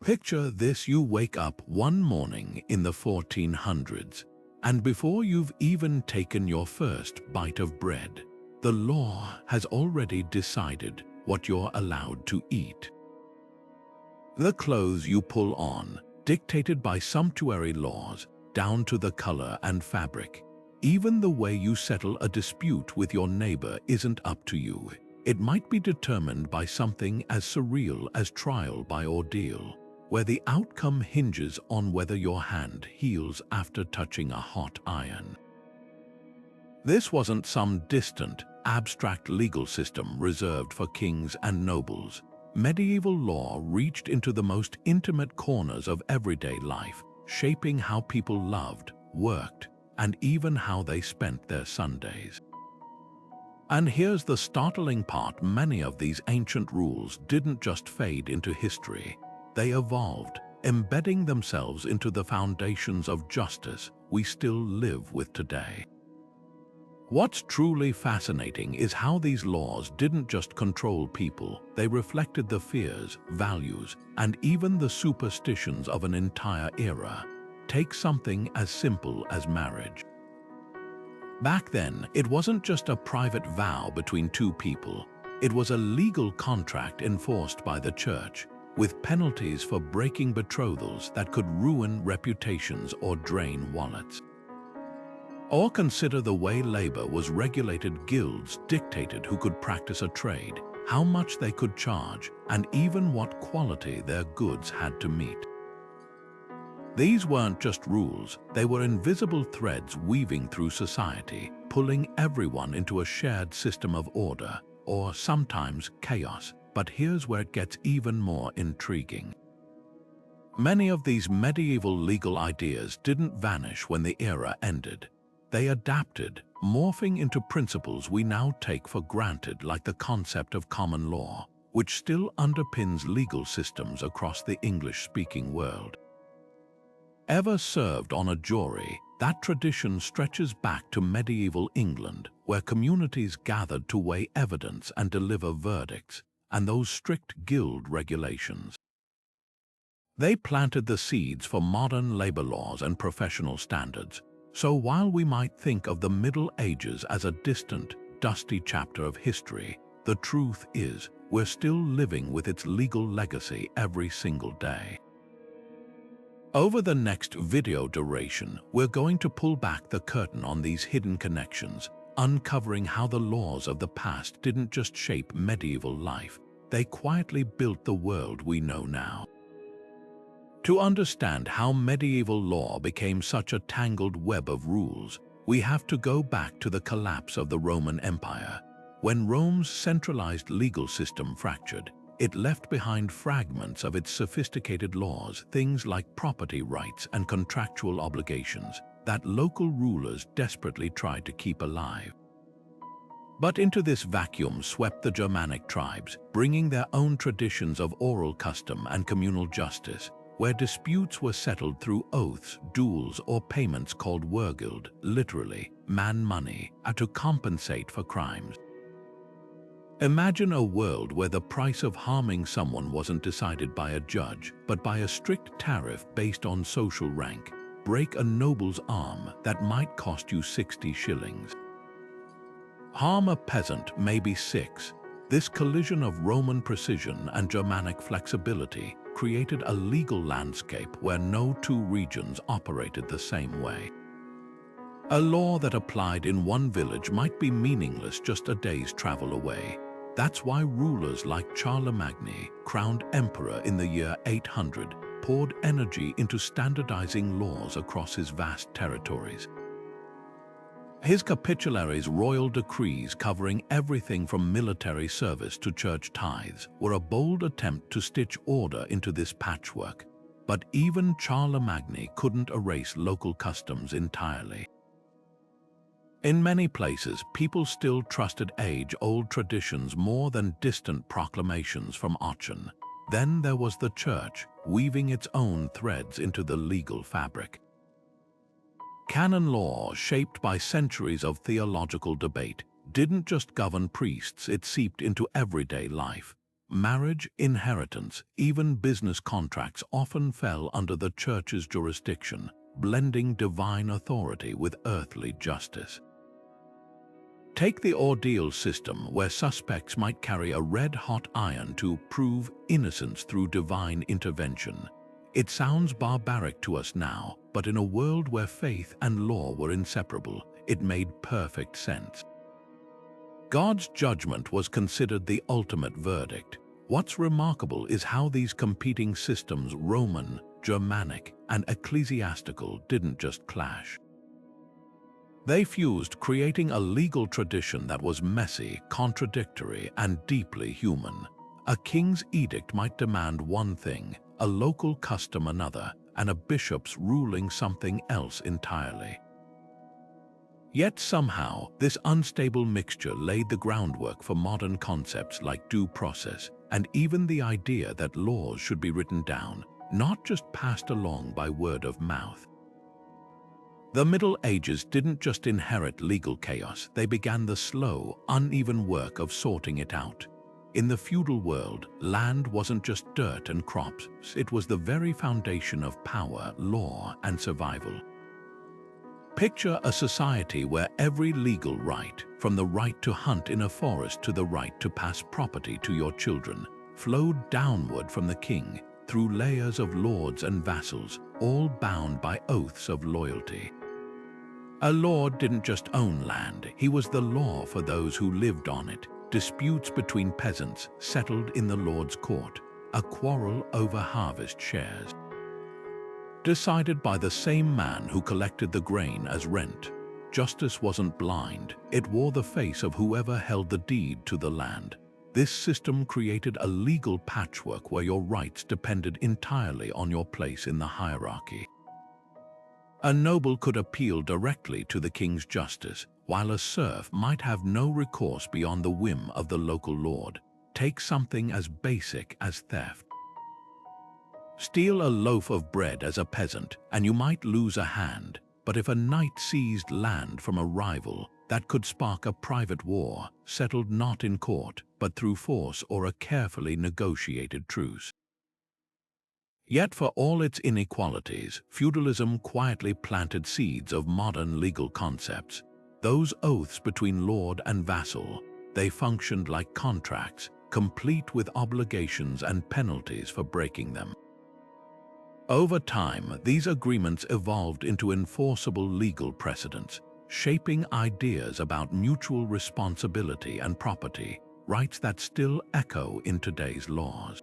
Picture this: you wake up one morning in the 1400s, and before you've even taken your first bite of bread, the law has already decided what you're allowed to eat. The clothes you pull on, dictated by sumptuary laws, down to the color and fabric. Even the way you settle a dispute with your neighbor isn't up to you. It might be determined by something as surreal as trial by ordeal, where the outcome hinges on whether your hand heals after touching a hot iron. This wasn't some distant, abstract legal system reserved for kings and nobles. Medieval law reached into the most intimate corners of everyday life, shaping how people loved, worked, and even how they spent their Sundays. And here's the startling part: many of these ancient rules didn't just fade into history. They evolved, embedding themselves into the foundations of justice we still live with today. What's truly fascinating is how these laws didn't just control people, they reflected the fears, values, and even the superstitions of an entire era. Take something as simple as marriage. Back then, it wasn't just a private vow between two people. It was a legal contract enforced by the church, with penalties for breaking betrothals that could ruin reputations or drain wallets. Or consider the way labor was regulated. Guilds dictated who could practice a trade, how much they could charge, and even what quality their goods had to meet. These weren't just rules, they were invisible threads weaving through society, pulling everyone into a shared system of order, or sometimes chaos. But here's where it gets even more intriguing. Many of these medieval legal ideas didn't vanish when the era ended. They adapted, morphing into principles we now take for granted, like the concept of common law, which still underpins legal systems across the English-speaking world. Ever served on a jury, that tradition stretches back to medieval England, where communities gathered to weigh evidence and deliver verdicts, and those strict guild regulations. They planted the seeds for modern labor laws and professional standards. So while we might think of the Middle Ages as a distant, dusty chapter of history, the truth is we're still living with its legal legacy every single day. Over the next video duration, we're going to pull back the curtain on these hidden connections, uncovering how the laws of the past didn't just shape medieval life, they quietly built the world we know now. To understand how medieval law became such a tangled web of rules, we have to go back to the collapse of the Roman Empire. When Rome's centralized legal system fractured, it left behind fragments of its sophisticated laws, things like property rights and contractual obligations, that local rulers desperately tried to keep alive. But into this vacuum swept the Germanic tribes, bringing their own traditions of oral custom and communal justice, where disputes were settled through oaths, duels, or payments called wergild, literally man money, to compensate for crimes. Imagine a world where the price of harming someone wasn't decided by a judge, but by a strict tariff based on social rank. Break a noble's arm, that might cost you 60 shillings. Harm a peasant, maybe 6. This collision of Roman precision and Germanic flexibility created a legal landscape where no two regions operated the same way. A law that applied in one village might be meaningless just a day's travel away. That's why rulers like Charlemagne, crowned emperor in the year 800, poured energy into standardizing laws across his vast territories. His capitularies, royal decrees covering everything from military service to church tithes, were a bold attempt to stitch order into this patchwork. But even Charlemagne couldn't erase local customs entirely. In many places, people still trusted age-old traditions more than distant proclamations from Aachen. Then there was the church, weaving its own threads into the legal fabric. Canon law, shaped by centuries of theological debate, didn't just govern priests, it seeped into everyday life. Marriage, inheritance, even business contracts often fell under the church's jurisdiction, blending divine authority with earthly justice. Take the ordeal system, where suspects might carry a red-hot iron to prove innocence through divine intervention. It sounds barbaric to us now, but in a world where faith and law were inseparable, it made perfect sense. God's judgment was considered the ultimate verdict. What's remarkable is how these competing systems, Roman, Germanic, and ecclesiastical, didn't just clash. They fused, creating a legal tradition that was messy, contradictory, and deeply human. A king's edict might demand one thing, a local custom another, and a bishop's ruling something else entirely. Yet somehow, this unstable mixture laid the groundwork for modern concepts like due process, and even the idea that laws should be written down, not just passed along by word of mouth. The Middle Ages didn't just inherit legal chaos, they began the slow, uneven work of sorting it out. In the feudal world, land wasn't just dirt and crops, it was the very foundation of power, law, and survival. Picture a society where every legal right, from the right to hunt in a forest to the right to pass property to your children, flowed downward from the king, through layers of lords and vassals, all bound by oaths of loyalty. A lord didn't just own land, he was the law for those who lived on it. Disputes between peasants settled in the lord's court, a quarrel over harvest shares, decided by the same man who collected the grain as rent. Justice wasn't blind, it wore the face of whoever held the deed to the land. This system created a legal patchwork where your rights depended entirely on your place in the hierarchy. A noble could appeal directly to the king's justice, while a serf might have no recourse beyond the whim of the local lord. Take something as basic as theft. Steal a loaf of bread as a peasant, and you might lose a hand, but if a knight seized land from a rival, that could spark a private war, settled not in court, but through force or a carefully negotiated truce. Yet for all its inequalities, feudalism quietly planted seeds of modern legal concepts. Those oaths between lord and vassal, they functioned like contracts, complete with obligations and penalties for breaking them. Over time, these agreements evolved into enforceable legal precedents, shaping ideas about mutual responsibility and property, rights that still echo in today's laws.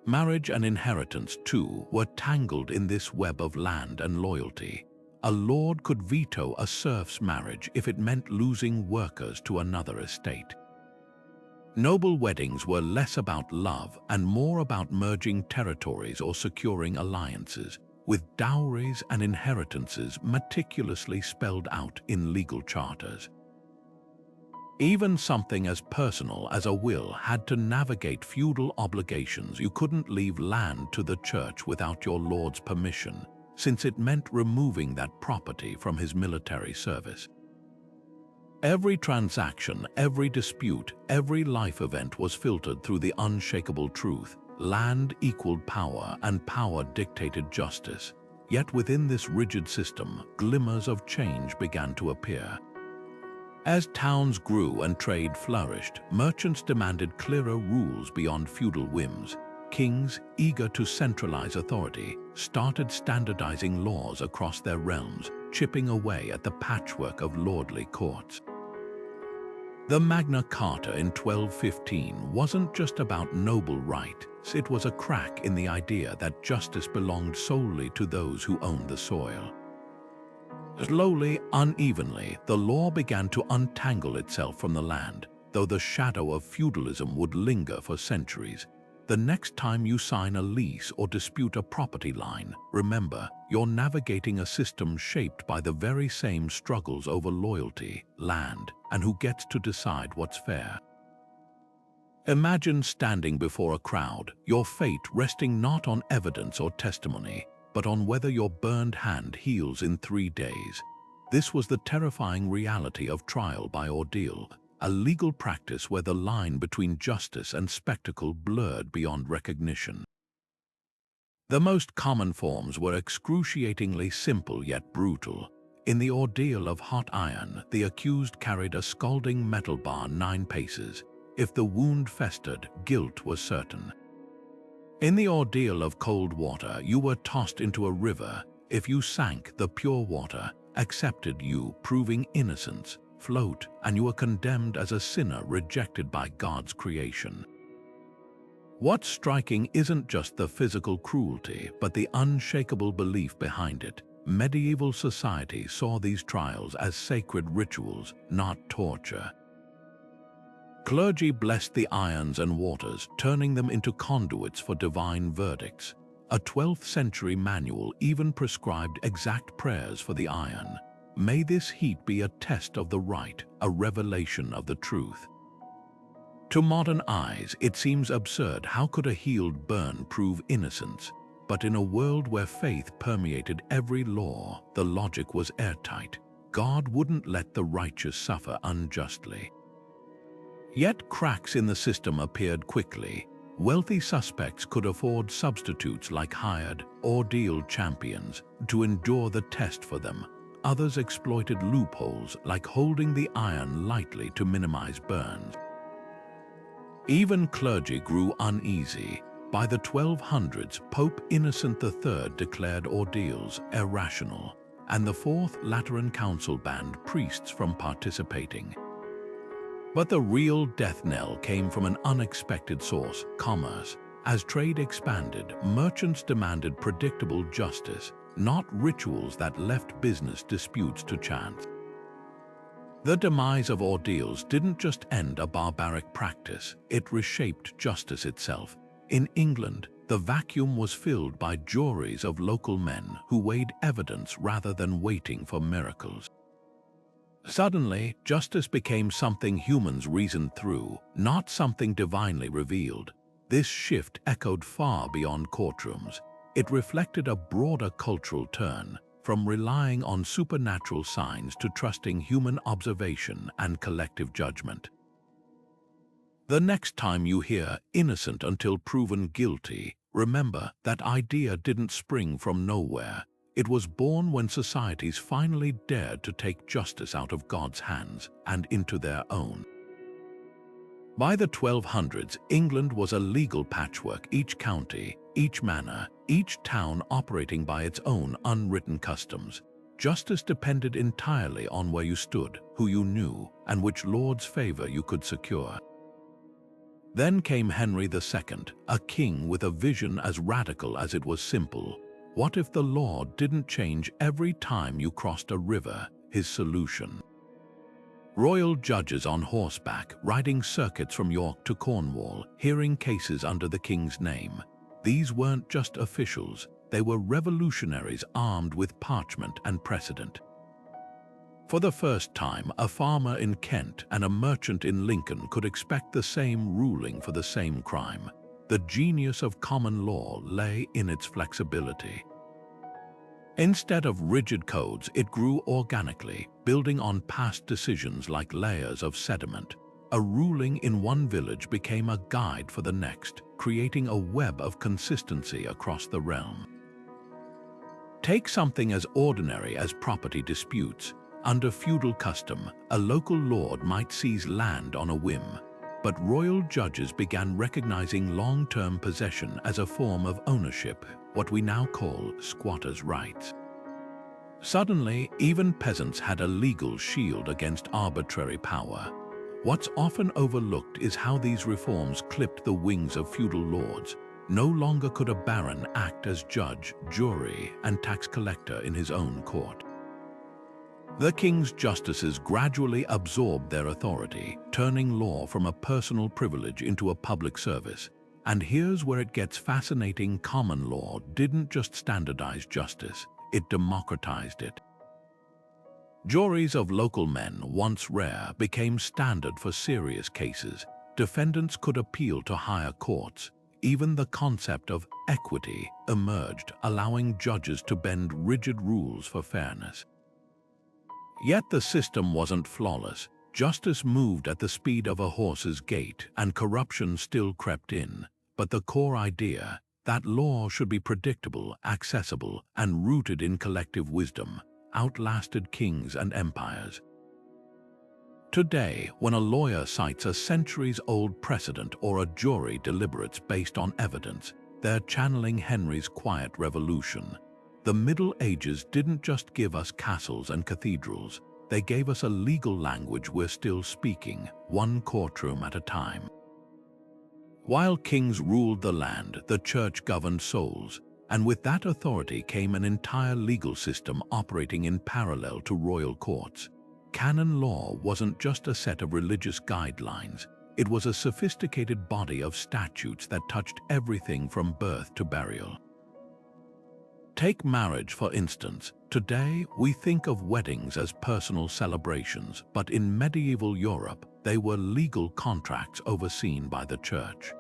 Marriage and inheritance, too, were tangled in this web of land and loyalty. A lord could veto a serf's marriage if it meant losing workers to another estate. Noble weddings were less about love and more about merging territories or securing alliances, with dowries and inheritances meticulously spelled out in legal charters. Even something as personal as a will had to navigate feudal obligations. You couldn't leave land to the church without your lord's permission, since it meant removing that property from his military service. Every transaction, every dispute, every life event was filtered through the unshakable truth. Land equaled power, and power dictated justice. Yet within this rigid system, glimmers of change began to appear. As towns grew and trade flourished, merchants demanded clearer rules beyond feudal whims. Kings, eager to centralize authority, started standardizing laws across their realms, chipping away at the patchwork of lordly courts. The Magna Carta in 1215 wasn't just about noble rights, it was a crack in the idea that justice belonged solely to those who owned the soil. Slowly, unevenly, the law began to untangle itself from the land, though the shadow of feudalism would linger for centuries. The next time you sign a lease or dispute a property line, remember, you're navigating a system shaped by the very same struggles over loyalty, land, and who gets to decide what's fair. Imagine standing before a crowd, your fate resting not on evidence or testimony, but on whether your burned hand heals in 3 days. This was the terrifying reality of trial by ordeal, a legal practice where the line between justice and spectacle blurred beyond recognition. The most common forms were excruciatingly simple yet brutal. In the ordeal of hot iron, the accused carried a scalding metal bar 9 paces. If the wound festered, guilt was certain. In the ordeal of cold water, you were tossed into a river. If you sank, the pure water accepted you, proving innocence. Float, and you were condemned as a sinner rejected by God's creation. What's striking isn't just the physical cruelty, but the unshakable belief behind it. Medieval society saw these trials as sacred rituals, not torture. Clergy blessed the irons and waters, turning them into conduits for divine verdicts. A 12th century manual even prescribed exact prayers for the iron. May this heat be a test of the right, a revelation of the truth. To modern eyes, it seems absurd. How could a healed burn prove innocence? But in a world where faith permeated every law, the logic was airtight. God wouldn't let the righteous suffer unjustly. Yet cracks in the system appeared quickly. Wealthy suspects could afford substitutes like hired, ordeal champions to endure the test for them. Others exploited loopholes like holding the iron lightly to minimize burns. Even clergy grew uneasy. By the 1200s, Pope Innocent III declared ordeals irrational, and the Fourth Lateran Council banned priests from participating. But the real death knell came from an unexpected source: commerce. As trade expanded, merchants demanded predictable justice, not rituals that left business disputes to chance. The demise of ordeals didn't just end a barbaric practice, it reshaped justice itself. In England, the vacuum was filled by juries of local men who weighed evidence rather than waiting for miracles. Suddenly, justice became something humans reasoned through, not something divinely revealed. This shift echoed far beyond courtrooms. It reflected a broader cultural turn, from relying on supernatural signs to trusting human observation and collective judgment. The next time you hear "innocent until proven guilty," remember that idea didn't spring from nowhere. It was born when societies finally dared to take justice out of God's hands and into their own. By the 1200s, England was a legal patchwork, each county, each manor, each town operating by its own unwritten customs. Justice depended entirely on where you stood, who you knew, and which lord's favor you could secure. Then came Henry II, a king with a vision as radical as it was simple. What if the law didn't change every time you crossed a river? His solution: royal judges on horseback, riding circuits from York to Cornwall, hearing cases under the king's name. These weren't just officials, they were revolutionaries armed with parchment and precedent. For the first time, a farmer in Kent and a merchant in Lincoln could expect the same ruling for the same crime. The genius of common law lay in its flexibility. Instead of rigid codes, it grew organically, building on past decisions like layers of sediment. A ruling in one village became a guide for the next, creating a web of consistency across the realm. Take something as ordinary as property disputes. Under feudal custom, a local lord might seize land on a whim, but royal judges began recognizing long-term possession as a form of ownership, what we now call squatters' rights. Suddenly, even peasants had a legal shield against arbitrary power. What's often overlooked is how these reforms clipped the wings of feudal lords. No longer could a baron act as judge, jury, and tax collector in his own court. The king's justices gradually absorbed their authority, turning law from a personal privilege into a public service. And here's where it gets fascinating: common law didn't just standardize justice, it democratized it. Juries of local men, once rare, became standard for serious cases. Defendants could appeal to higher courts. Even the concept of equity emerged, allowing judges to bend rigid rules for fairness. Yet the system wasn't flawless. Justice moved at the speed of a horse's gait, and corruption still crept in. But the core idea, that law should be predictable, accessible, and rooted in collective wisdom, outlasted kings and empires. Today, when a lawyer cites a centuries-old precedent or a jury deliberates based on evidence, they're channeling Henry's quiet revolution. The Middle Ages didn't just give us castles and cathedrals, they gave us a legal language we're still speaking, one courtroom at a time. While kings ruled the land, the church governed souls, and with that authority came an entire legal system operating in parallel to royal courts. Canon law wasn't just a set of religious guidelines, it was a sophisticated body of statutes that touched everything from birth to burial. Take marriage, for instance. Today, we think of weddings as personal celebrations, but in medieval Europe, they were legal contracts overseen by the church.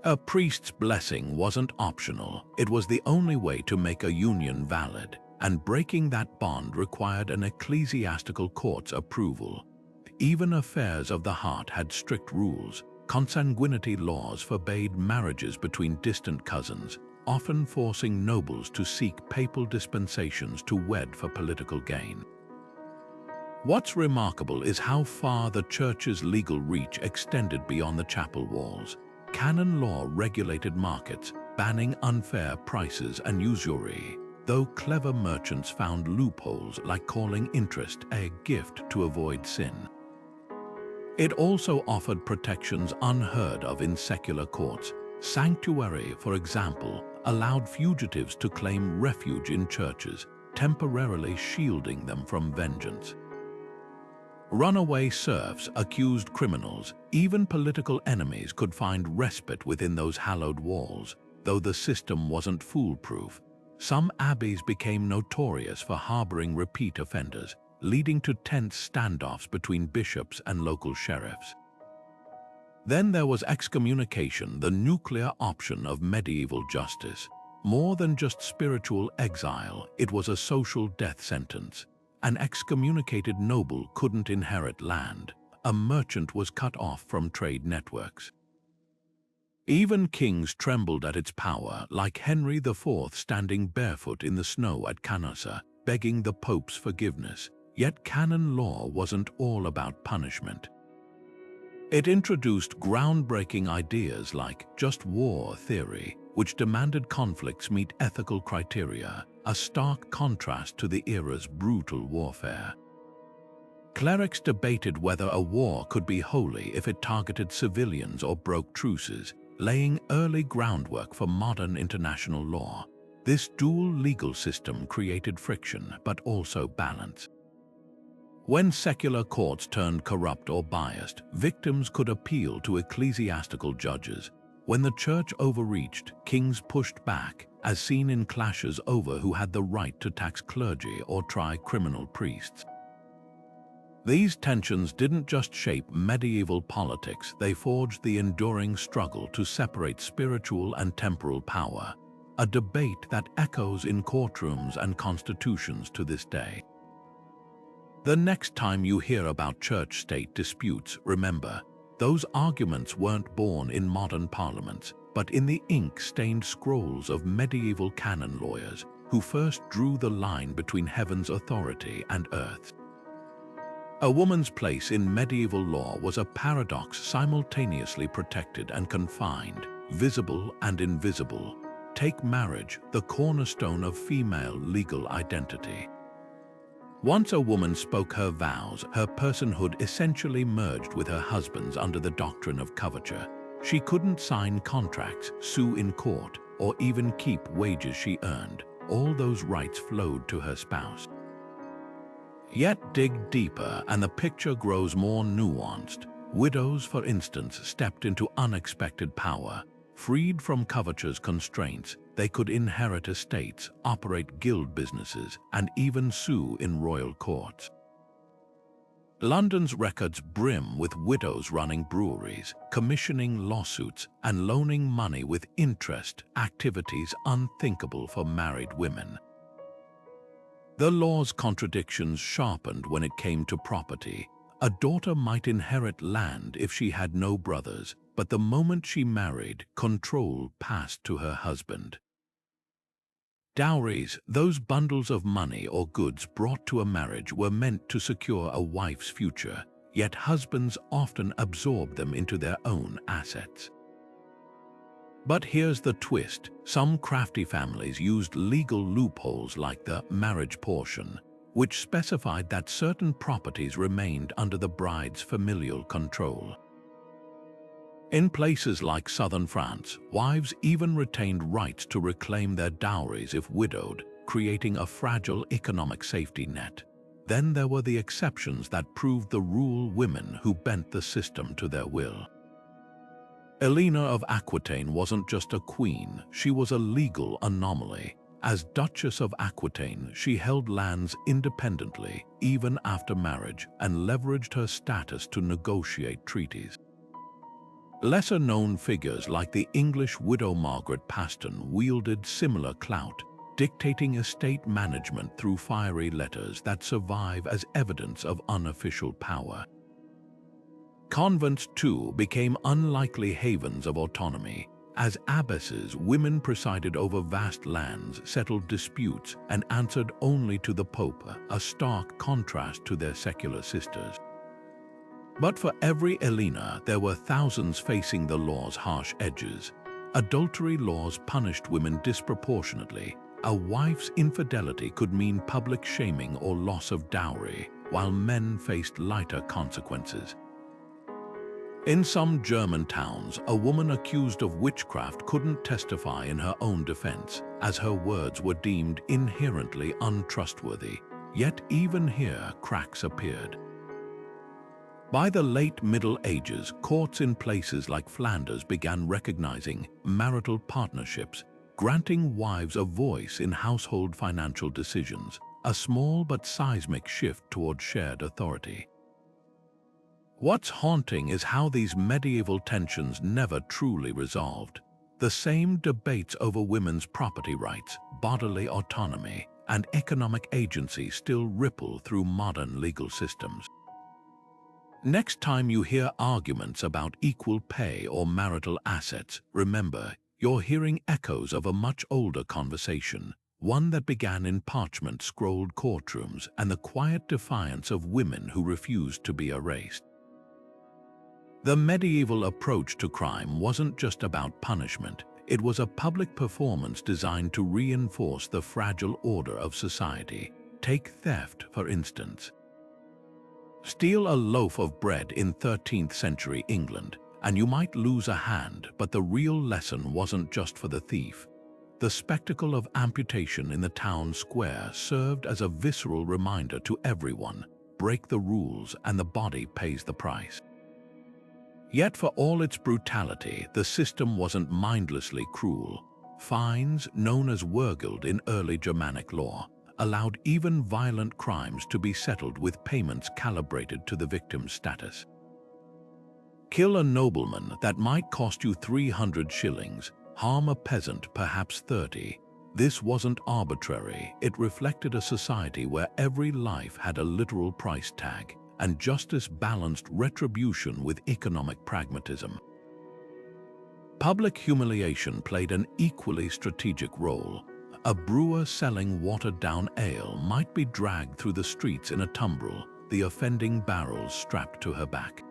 A priest's blessing wasn't optional, it was the only way to make a union valid, and breaking that bond required an ecclesiastical court's approval. Even affairs of the heart had strict rules. Consanguinity laws forbade marriages between distant cousins, often forcing nobles to seek papal dispensations to wed for political gain. What's remarkable is how far the church's legal reach extended beyond the chapel walls. Canon law regulated markets, banning unfair prices and usury, though clever merchants found loopholes like calling interest a gift to avoid sin. It also offered protections unheard of in secular courts. Sanctuary, for example, allowed fugitives to claim refuge in churches, temporarily shielding them from vengeance. Runaway serfs accused criminals, even political enemies could find respite within those hallowed walls, though the system wasn't foolproof. Some abbeys became notorious for harboring repeat offenders, leading to tense standoffs between bishops and local sheriffs. Then there was excommunication, the nuclear option of medieval justice. More than just spiritual exile, it was a social death sentence. An excommunicated noble couldn't inherit land. A merchant was cut off from trade networks. Even kings trembled at its power, like Henry IV standing barefoot in the snow at Canossa, begging the Pope's forgiveness. Yet canon law wasn't all about punishment. It introduced groundbreaking ideas like just war theory, which demanded conflicts meet ethical criteria, a stark contrast to the era's brutal warfare. Clerics debated whether a war could be holy if it targeted civilians or broke truces, laying early groundwork for modern international law. This dual legal system created friction, but also balance. When secular courts turned corrupt or biased, victims could appeal to ecclesiastical judges. When the church overreached, kings pushed back, as seen in clashes over who had the right to tax clergy or try criminal priests. These tensions didn't just shape medieval politics, they forged the enduring struggle to separate spiritual and temporal power, a debate that echoes in courtrooms and constitutions to this day. The next time you hear about church-state disputes, remember, those arguments weren't born in modern parliaments, but in the ink-stained scrolls of medieval canon lawyers who first drew the line between heaven's authority and earth's. A woman's place in medieval law was a paradox, simultaneously protected and confined, visible and invisible. Take marriage, the cornerstone of female legal identity. Once a woman spoke her vows, her personhood essentially merged with her husband's under the doctrine of coverture. She couldn't sign contracts, sue in court, or even keep wages she earned. All those rights flowed to her spouse. Yet dig deeper and the picture grows more nuanced. Widows, for instance, stepped into unexpected power. Freed from coverture's constraints, they could inherit estates, operate guild businesses, and even sue in royal courts. London's records brim with widows running breweries, commissioning lawsuits, and loaning money with interest, activities unthinkable for married women. The law's contradictions sharpened when it came to property. A daughter might inherit land if she had no brothers, but the moment she married, control passed to her husband. Dowries, those bundles of money or goods brought to a marriage, were meant to secure a wife's future, yet husbands often absorbed them into their own assets. But here's the twist: some crafty families used legal loopholes like the marriage portion, which specified that certain properties remained under the bride's familial control. In places like southern France, wives even retained rights to reclaim their dowries if widowed, creating a fragile economic safety net. Then there were the exceptions that proved the rule: women who bent the system to their will. Helena of Aquitaine wasn't just a queen, she was a legal anomaly. As Duchess of Aquitaine, she held lands independently, even after marriage, and leveraged her status to negotiate treaties. Lesser-known figures like the English widow Margaret Paston wielded similar clout, dictating estate management through fiery letters that survive as evidence of unofficial power. Convents, too, became unlikely havens of autonomy. As abbesses, women presided over vast lands, settled disputes, and answered only to the Pope, a stark contrast to their secular sisters. But for every Helena, there were thousands facing the law's harsh edges. Adultery laws punished women disproportionately. A wife's infidelity could mean public shaming or loss of dowry, while men faced lighter consequences. In some German towns, a woman accused of witchcraft couldn't testify in her own defense, as her words were deemed inherently untrustworthy. Yet even here, cracks appeared. By the late Middle Ages, courts in places like Flanders began recognizing marital partnerships, granting wives a voice in household financial decisions, a small but seismic shift toward shared authority. What's haunting is how these medieval tensions never truly resolved. The same debates over women's property rights, bodily autonomy, and economic agency still ripple through modern legal systems. Next time you hear arguments about equal pay or marital assets, remember, you're hearing echoes of a much older conversation, one that began in parchment-scrolled courtrooms and the quiet defiance of women who refused to be erased. The medieval approach to crime wasn't just about punishment, it was a public performance designed to reinforce the fragile order of society. Take theft, for instance. Steal a loaf of bread in 13th century England, and you might lose a hand, but the real lesson wasn't just for the thief. The spectacle of amputation in the town square served as a visceral reminder to everyone: break the rules and the body pays the price. Yet for all its brutality, the system wasn't mindlessly cruel. Fines, known as wergild in early Germanic law, allowed even violent crimes to be settled with payments calibrated to the victim's status. Kill a nobleman, that might cost you 300 shillings, harm a peasant, perhaps 30. This wasn't arbitrary, it reflected a society where every life had a literal price tag, and justice balanced retribution with economic pragmatism. Public humiliation played an equally strategic role. A brewer selling watered-down ale might be dragged through the streets in a tumbril, the offending barrels strapped to her back.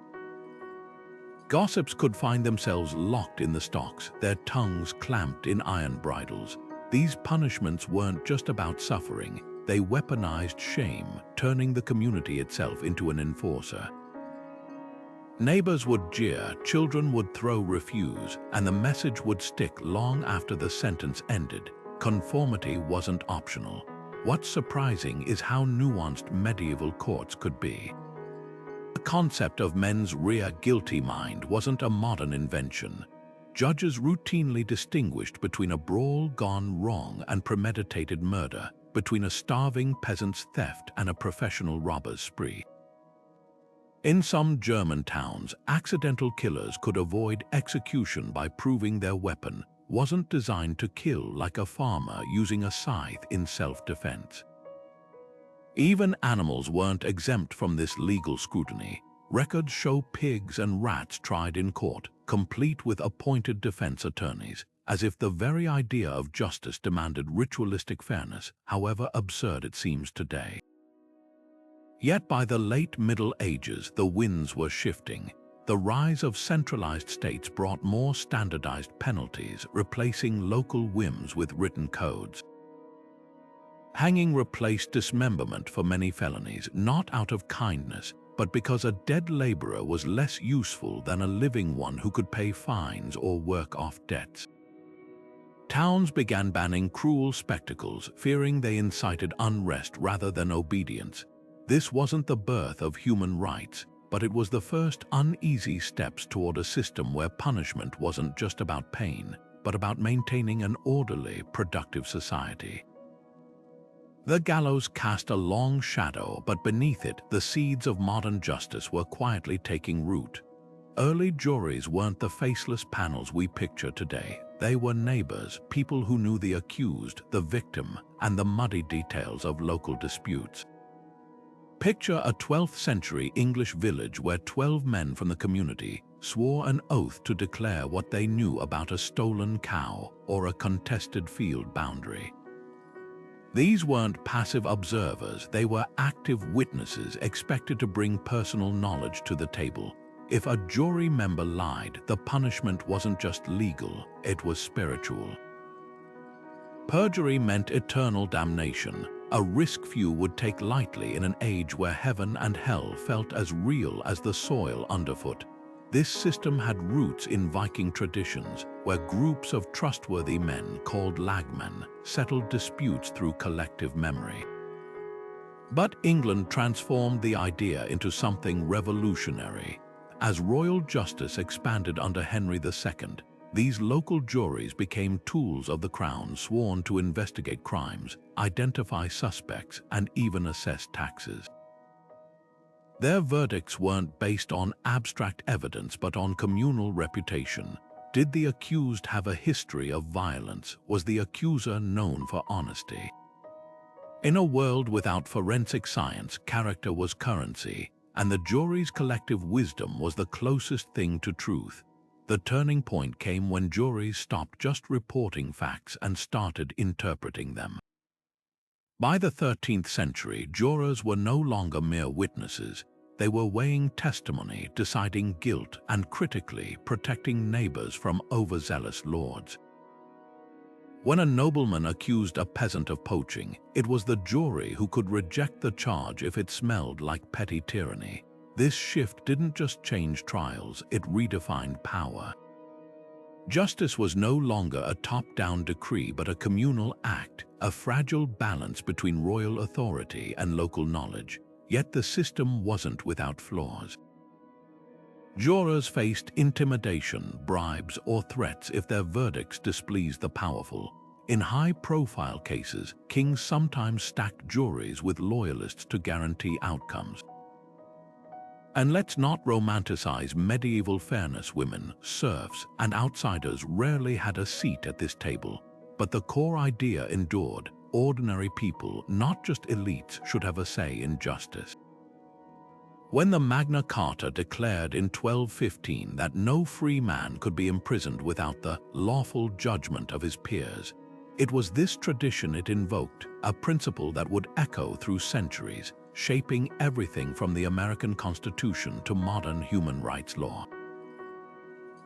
Gossips could find themselves locked in the stocks, their tongues clamped in iron bridles. These punishments weren't just about suffering, they weaponized shame, turning the community itself into an enforcer. Neighbors would jeer, children would throw refuse, and the message would stick long after the sentence ended. Conformity wasn't optional. What's surprising is how nuanced medieval courts could be. The concept of mens rea guilty mind wasn't a modern invention. Judges routinely distinguished between a brawl gone wrong and premeditated murder, between a starving peasant's theft and a professional robber's spree. In some German towns, accidental killers could avoid execution by proving their weapon wasn't designed to kill, like a farmer using a scythe in self-defense. Even animals weren't exempt from this legal scrutiny. Records show pigs and rats tried in court, complete with appointed defense attorneys, as if the very idea of justice demanded ritualistic fairness, however absurd it seems today. Yet by the late Middle Ages, the winds were shifting. The rise of centralized states brought more standardized penalties, replacing local whims with written codes. Hanging replaced dismemberment for many felonies, not out of kindness, but because a dead laborer was less useful than a living one who could pay fines or work off debts. Towns began banning cruel spectacles, fearing they incited unrest rather than obedience. This wasn't the birth of human rights, but it was the first uneasy steps toward a system where punishment wasn't just about pain, but about maintaining an orderly, productive society. The gallows cast a long shadow, but beneath it, the seeds of modern justice were quietly taking root. Early juries weren't the faceless panels we picture today. They were neighbors, people who knew the accused, the victim, and the muddy details of local disputes. Picture a 12th century English village where 12 men from the community swore an oath to declare what they knew about a stolen cow or a contested field boundary. These weren't passive observers, they were active witnesses expected to bring personal knowledge to the table. If a jury member lied, the punishment wasn't just legal, it was spiritual. Perjury meant eternal damnation, a risk few would take lightly in an age where heaven and hell felt as real as the soil underfoot. This system had roots in Viking traditions, where groups of trustworthy men called lagmen settled disputes through collective memory. But England transformed the idea into something revolutionary. As royal justice expanded under Henry II, these local juries became tools of the crown sworn to investigate crimes, identify suspects, and even assess taxes. Their verdicts weren't based on abstract evidence but on communal reputation. Did the accused have a history of violence? Was the accuser known for honesty? In a world without forensic science, character was currency, and the jury's collective wisdom was the closest thing to truth. The turning point came when juries stopped just reporting facts and started interpreting them. By the 13th century, jurors were no longer mere witnesses. They were weighing testimony, deciding guilt, and critically protecting neighbors from overzealous lords. When a nobleman accused a peasant of poaching, it was the jury who could reject the charge if it smelled like petty tyranny. This shift didn't just change trials, it redefined power. Justice was no longer a top-down decree but a communal act, a fragile balance between royal authority and local knowledge. Yet the system wasn't without flaws. Jurors faced intimidation, bribes, or threats if their verdicts displeased the powerful. In high-profile cases, kings sometimes stacked juries with loyalists to guarantee outcomes. And let's not romanticize medieval fairness. Women, serfs, and outsiders rarely had a seat at this table, but the core idea endured. Ordinary people, not just elites, should have a say in justice. When the Magna Carta declared in 1215 that no free man could be imprisoned without the lawful judgment of his peers, it was this tradition it invoked, a principle that would echo through centuries, shaping everything from the American Constitution to modern human rights law.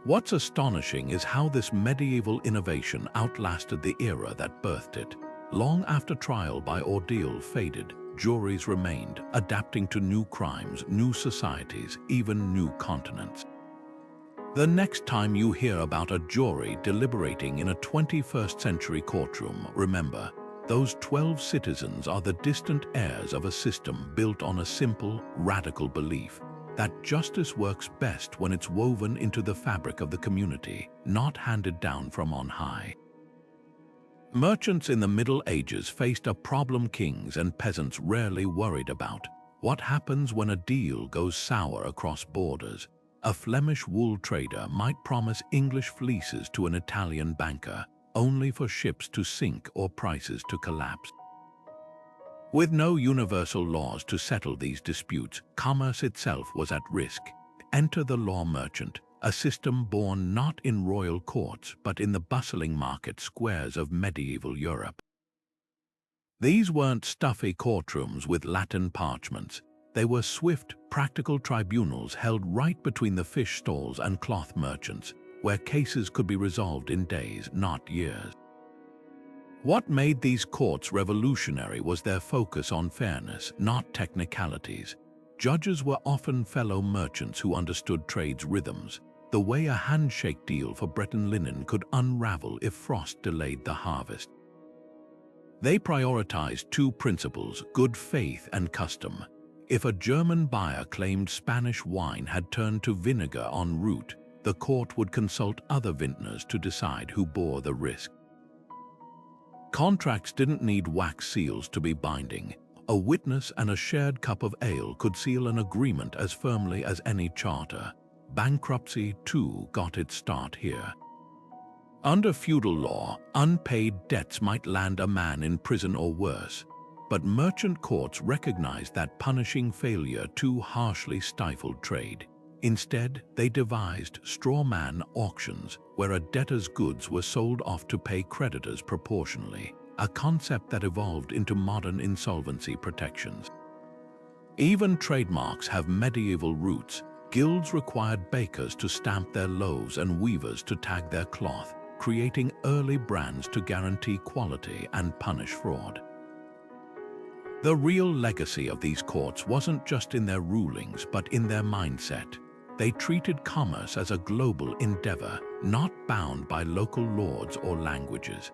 What's astonishing is how this medieval innovation outlasted the era that birthed it. Long after trial by ordeal faded, juries remained, adapting to new crimes, new societies, even new continents. The next time you hear about a jury deliberating in a 21st century courtroom, remember, those 12 citizens are the distant heirs of a system built on a simple, radical belief that justice works best when it's woven into the fabric of the community, not handed down from on high. Merchants in the Middle Ages faced a problem kings and peasants rarely worried about. What happens when a deal goes sour across borders? A Flemish wool trader might promise English fleeces to an Italian banker, only for ships to sink or prices to collapse. With no universal laws to settle these disputes, commerce itself was at risk. Enter the law merchant, a system born not in royal courts but in the bustling market squares of medieval Europe. These weren't stuffy courtrooms with Latin parchments. They were swift, practical tribunals held right between the fish stalls and cloth merchants, where cases could be resolved in days, not years. What made these courts revolutionary was their focus on fairness, not technicalities. Judges were often fellow merchants who understood trade's rhythms, the way a handshake deal for Breton linen could unravel if frost delayed the harvest. They prioritized two principles, good faith and custom. If a German buyer claimed Spanish wine had turned to vinegar en route, the court would consult other vintners to decide who bore the risk. Contracts didn't need wax seals to be binding. A witness and a shared cup of ale could seal an agreement as firmly as any charter. Bankruptcy, too, got its start here. Under feudal law, unpaid debts might land a man in prison or worse, but merchant courts recognized that punishing failure too harshly stifled trade. Instead, they devised straw-man auctions, where a debtor's goods were sold off to pay creditors proportionally, a concept that evolved into modern insolvency protections. Even trademarks have medieval roots. Guilds required bakers to stamp their loaves and weavers to tag their cloth, creating early brands to guarantee quality and punish fraud. The real legacy of these courts wasn't just in their rulings, but in their mindset. They treated commerce as a global endeavor, not bound by local lords or languages.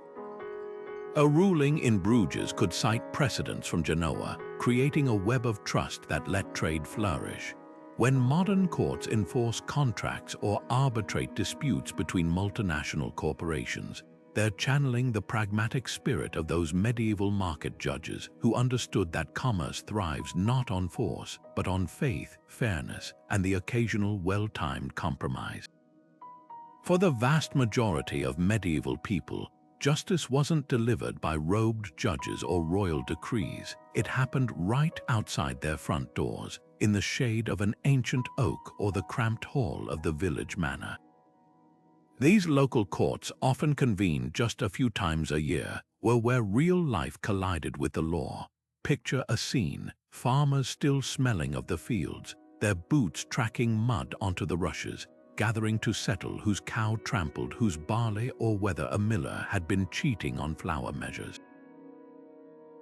A ruling in Bruges could cite precedents from Genoa, creating a web of trust that let trade flourish. When modern courts enforce contracts or arbitrate disputes between multinational corporations, they're channeling the pragmatic spirit of those medieval market judges who understood that commerce thrives not on force, but on faith, fairness, and the occasional well-timed compromise. For the vast majority of medieval people, justice wasn't delivered by robed judges or royal decrees. It happened right outside their front doors, in the shade of an ancient oak or the cramped hall of the village manor. These local courts, often convened just a few times a year, were where real life collided with the law. Picture a scene: farmers still smelling of the fields, their boots tracking mud onto the rushes, gathering to settle whose cow trampled whose barley or whether a miller had been cheating on flour measures.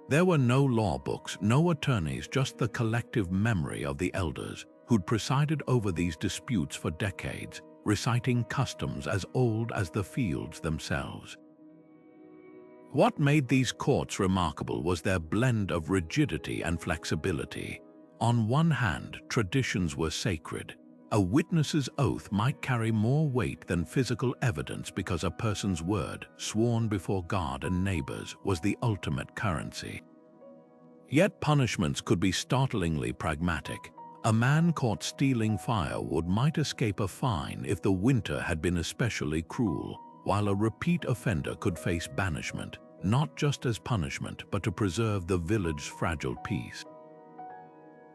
There were no law books, no attorneys, just the collective memory of the elders who'd presided over these disputes for decades, reciting customs as old as the fields themselves. What made these courts remarkable was their blend of rigidity and flexibility. On one hand, traditions were sacred. A witness's oath might carry more weight than physical evidence because a person's word, sworn before God and neighbors, was the ultimate currency. Yet punishments could be startlingly pragmatic. A man caught stealing firewood might escape a fine if the winter had been especially cruel, while a repeat offender could face banishment, not just as punishment but to preserve the village's fragile peace.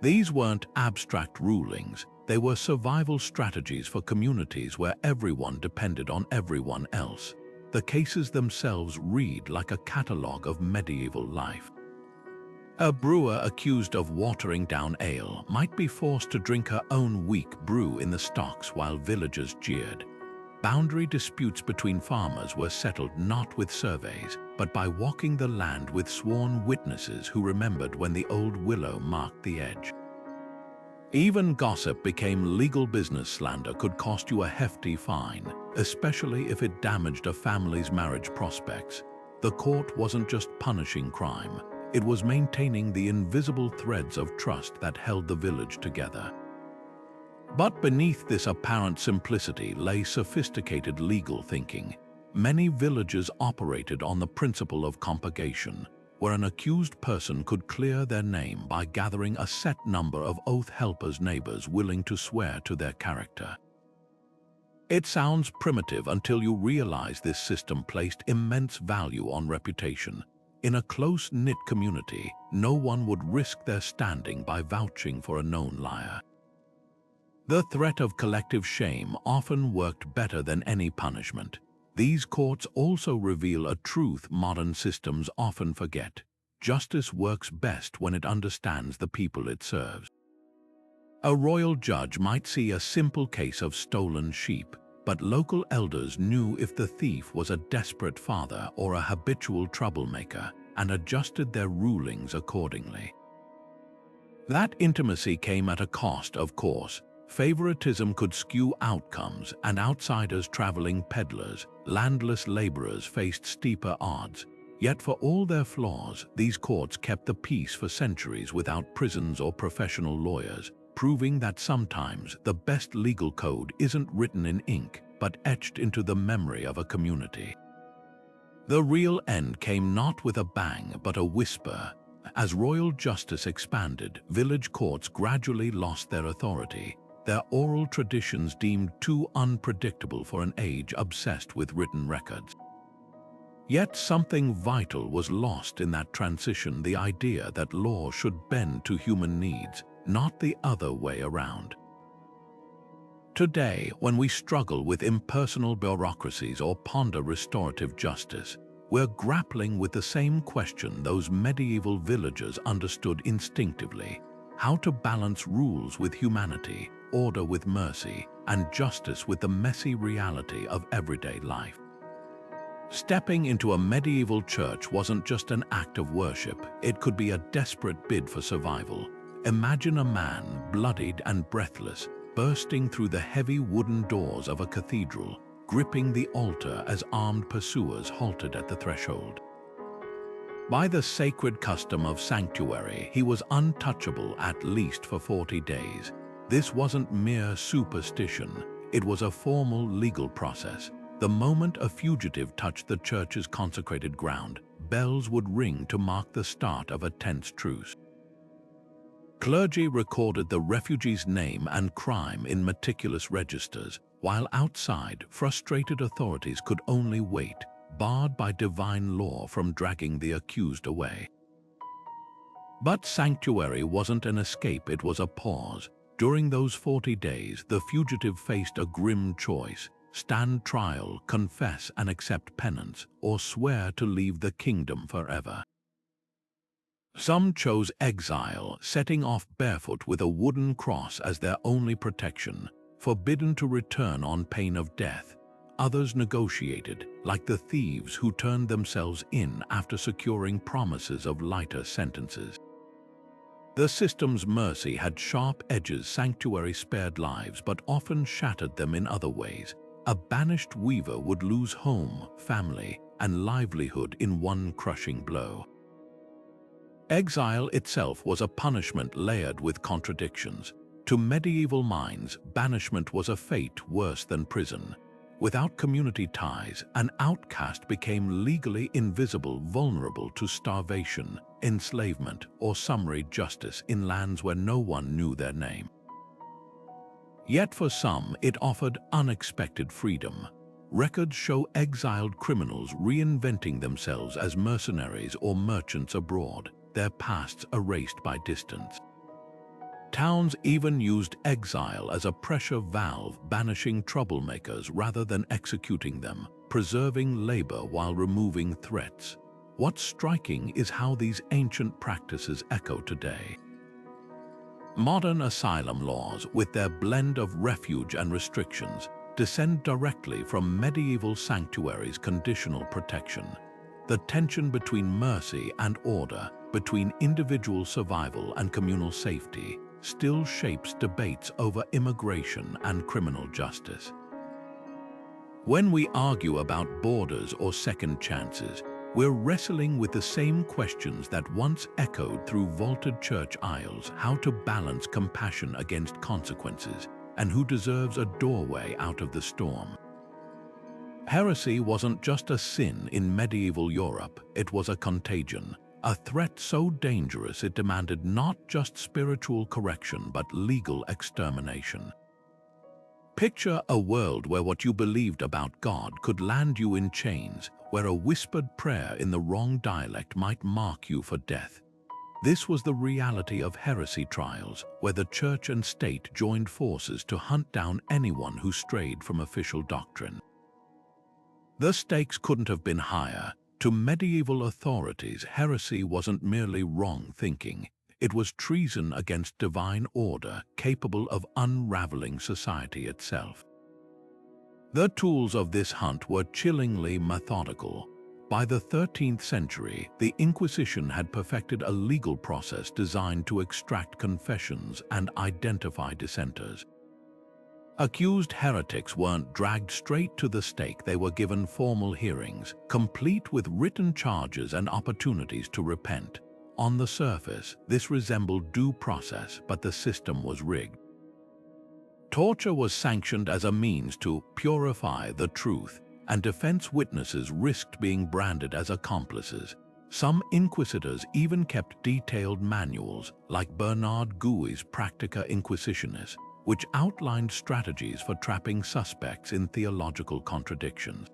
These weren't abstract rulings. They were survival strategies for communities where everyone depended on everyone else. The cases themselves read like a catalogue of medieval life. A brewer accused of watering down ale might be forced to drink her own weak brew in the stocks while villagers jeered. Boundary disputes between farmers were settled not with surveys, but by walking the land with sworn witnesses who remembered when the old willow marked the edge. Even gossip became legal. Business slander could cost you a hefty fine, especially if it damaged a family's marriage prospects. The court wasn't just punishing crime, it was maintaining the invisible threads of trust that held the village together. But beneath this apparent simplicity lay sophisticated legal thinking. Many villages operated on the principle of compurgation, where an accused person could clear their name by gathering a set number of oath helpers, neighbors willing to swear to their character. It sounds primitive until you realize this system placed immense value on reputation. In a close-knit community, no one would risk their standing by vouching for a known liar. The threat of collective shame often worked better than any punishment. These courts also reveal a truth modern systems often forget. Justice works best when it understands the people it serves. A royal judge might see a simple case of stolen sheep, but local elders knew if the thief was a desperate father or a habitual troublemaker and adjusted their rulings accordingly. That intimacy came at a cost, of course. Favoritism could skew outcomes, and outsiders, traveling peddlers, landless laborers faced steeper odds. Yet for all their flaws, these courts kept the peace for centuries without prisons or professional lawyers, proving that sometimes the best legal code isn't written in ink, but etched into the memory of a community. The real end came not with a bang, but a whisper. As royal justice expanded, village courts gradually lost their authority, their oral traditions deemed too unpredictable for an age obsessed with written records. Yet something vital was lost in that transition, the idea that law should bend to human needs, not the other way around. Today, when we struggle with impersonal bureaucracies or ponder restorative justice, we're grappling with the same question those medieval villagers understood instinctively: how to balance rules with humanity, order with mercy, and justice with the messy reality of everyday life. Stepping into a medieval church wasn't just an act of worship, it could be a desperate bid for survival. Imagine a man, bloodied and breathless, bursting through the heavy wooden doors of a cathedral, gripping the altar as armed pursuers halted at the threshold. By the sacred custom of sanctuary, he was untouchable at least for 40 days. This wasn't mere superstition, it was a formal legal process. The moment a fugitive touched the church's consecrated ground, bells would ring to mark the start of a tense truce. Clergy recorded the refugee's name and crime in meticulous registers, while outside, frustrated authorities could only wait, barred by divine law from dragging the accused away. But sanctuary wasn't an escape, it was a pause. During those 40 days, the fugitive faced a grim choice: stand trial, confess and accept penance, or swear to leave the kingdom forever. Some chose exile, setting off barefoot with a wooden cross as their only protection, forbidden to return on pain of death. Others negotiated, like the thieves who turned themselves in after securing promises of lighter sentences. The system's mercy had sharp edges. Sanctuary spared lives, but often shattered them in other ways. A banished weaver would lose home, family, and livelihood in one crushing blow. Exile itself was a punishment layered with contradictions. To medieval minds, banishment was a fate worse than prison. Without community ties, an outcast became legally invisible, vulnerable to starvation, enslavement, or summary justice in lands where no one knew their name. Yet for some, it offered unexpected freedom. Records show exiled criminals reinventing themselves as mercenaries or merchants abroad, their pasts erased by distance. Towns even used exile as a pressure valve, banishing troublemakers rather than executing them, preserving labor while removing threats. What's striking is how these ancient practices echo today. Modern asylum laws, with their blend of refuge and restrictions, descend directly from medieval sanctuaries' conditional protection. The tension between mercy and order, between individual survival and communal safety, still shapes debates over immigration and criminal justice. When we argue about borders or second chances, we're wrestling with the same questions that once echoed through vaulted church aisles: how to balance compassion against consequences, and who deserves a doorway out of the storm. Heresy wasn't just a sin in medieval Europe, it was a contagion. A threat so dangerous it demanded not just spiritual correction but legal extermination. Picture a world where what you believed about God could land you in chains, where a whispered prayer in the wrong dialect might mark you for death. This was the reality of heresy trials, where the church and state joined forces to hunt down anyone who strayed from official doctrine. The stakes couldn't have been higher. To medieval authorities, heresy wasn't merely wrong thinking. It was treason against divine order, capable of unraveling society itself. The tools of this hunt were chillingly methodical. By the 13th century, the Inquisition had perfected a legal process designed to extract confessions and identify dissenters. Accused heretics weren't dragged straight to the stake, they were given formal hearings, complete with written charges and opportunities to repent. On the surface, this resembled due process, but the system was rigged. Torture was sanctioned as a means to purify the truth, and defense witnesses risked being branded as accomplices. Some inquisitors even kept detailed manuals, like Bernard Gouey's Practica Inquisitionis, which outlined strategies for trapping suspects in theological contradictions.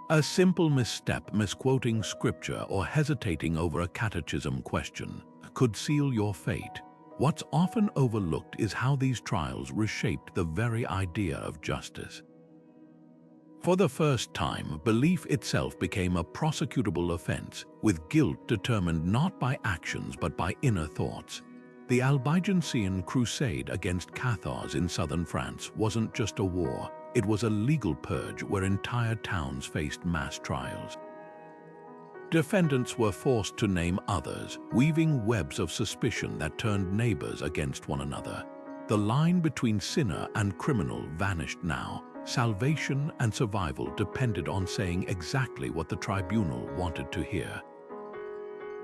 A simple misstep, misquoting scripture, or hesitating over a catechism question could seal your fate. What's often overlooked is how these trials reshaped the very idea of justice. For the first time, belief itself became a prosecutable offense, with guilt determined not by actions but by inner thoughts. The Albigensian crusade against Cathars in southern France wasn't just a war, it was a legal purge where entire towns faced mass trials. Defendants were forced to name others, weaving webs of suspicion that turned neighbors against one another. The line between sinner and criminal vanished now. Salvation and survival depended on saying exactly what the tribunal wanted to hear.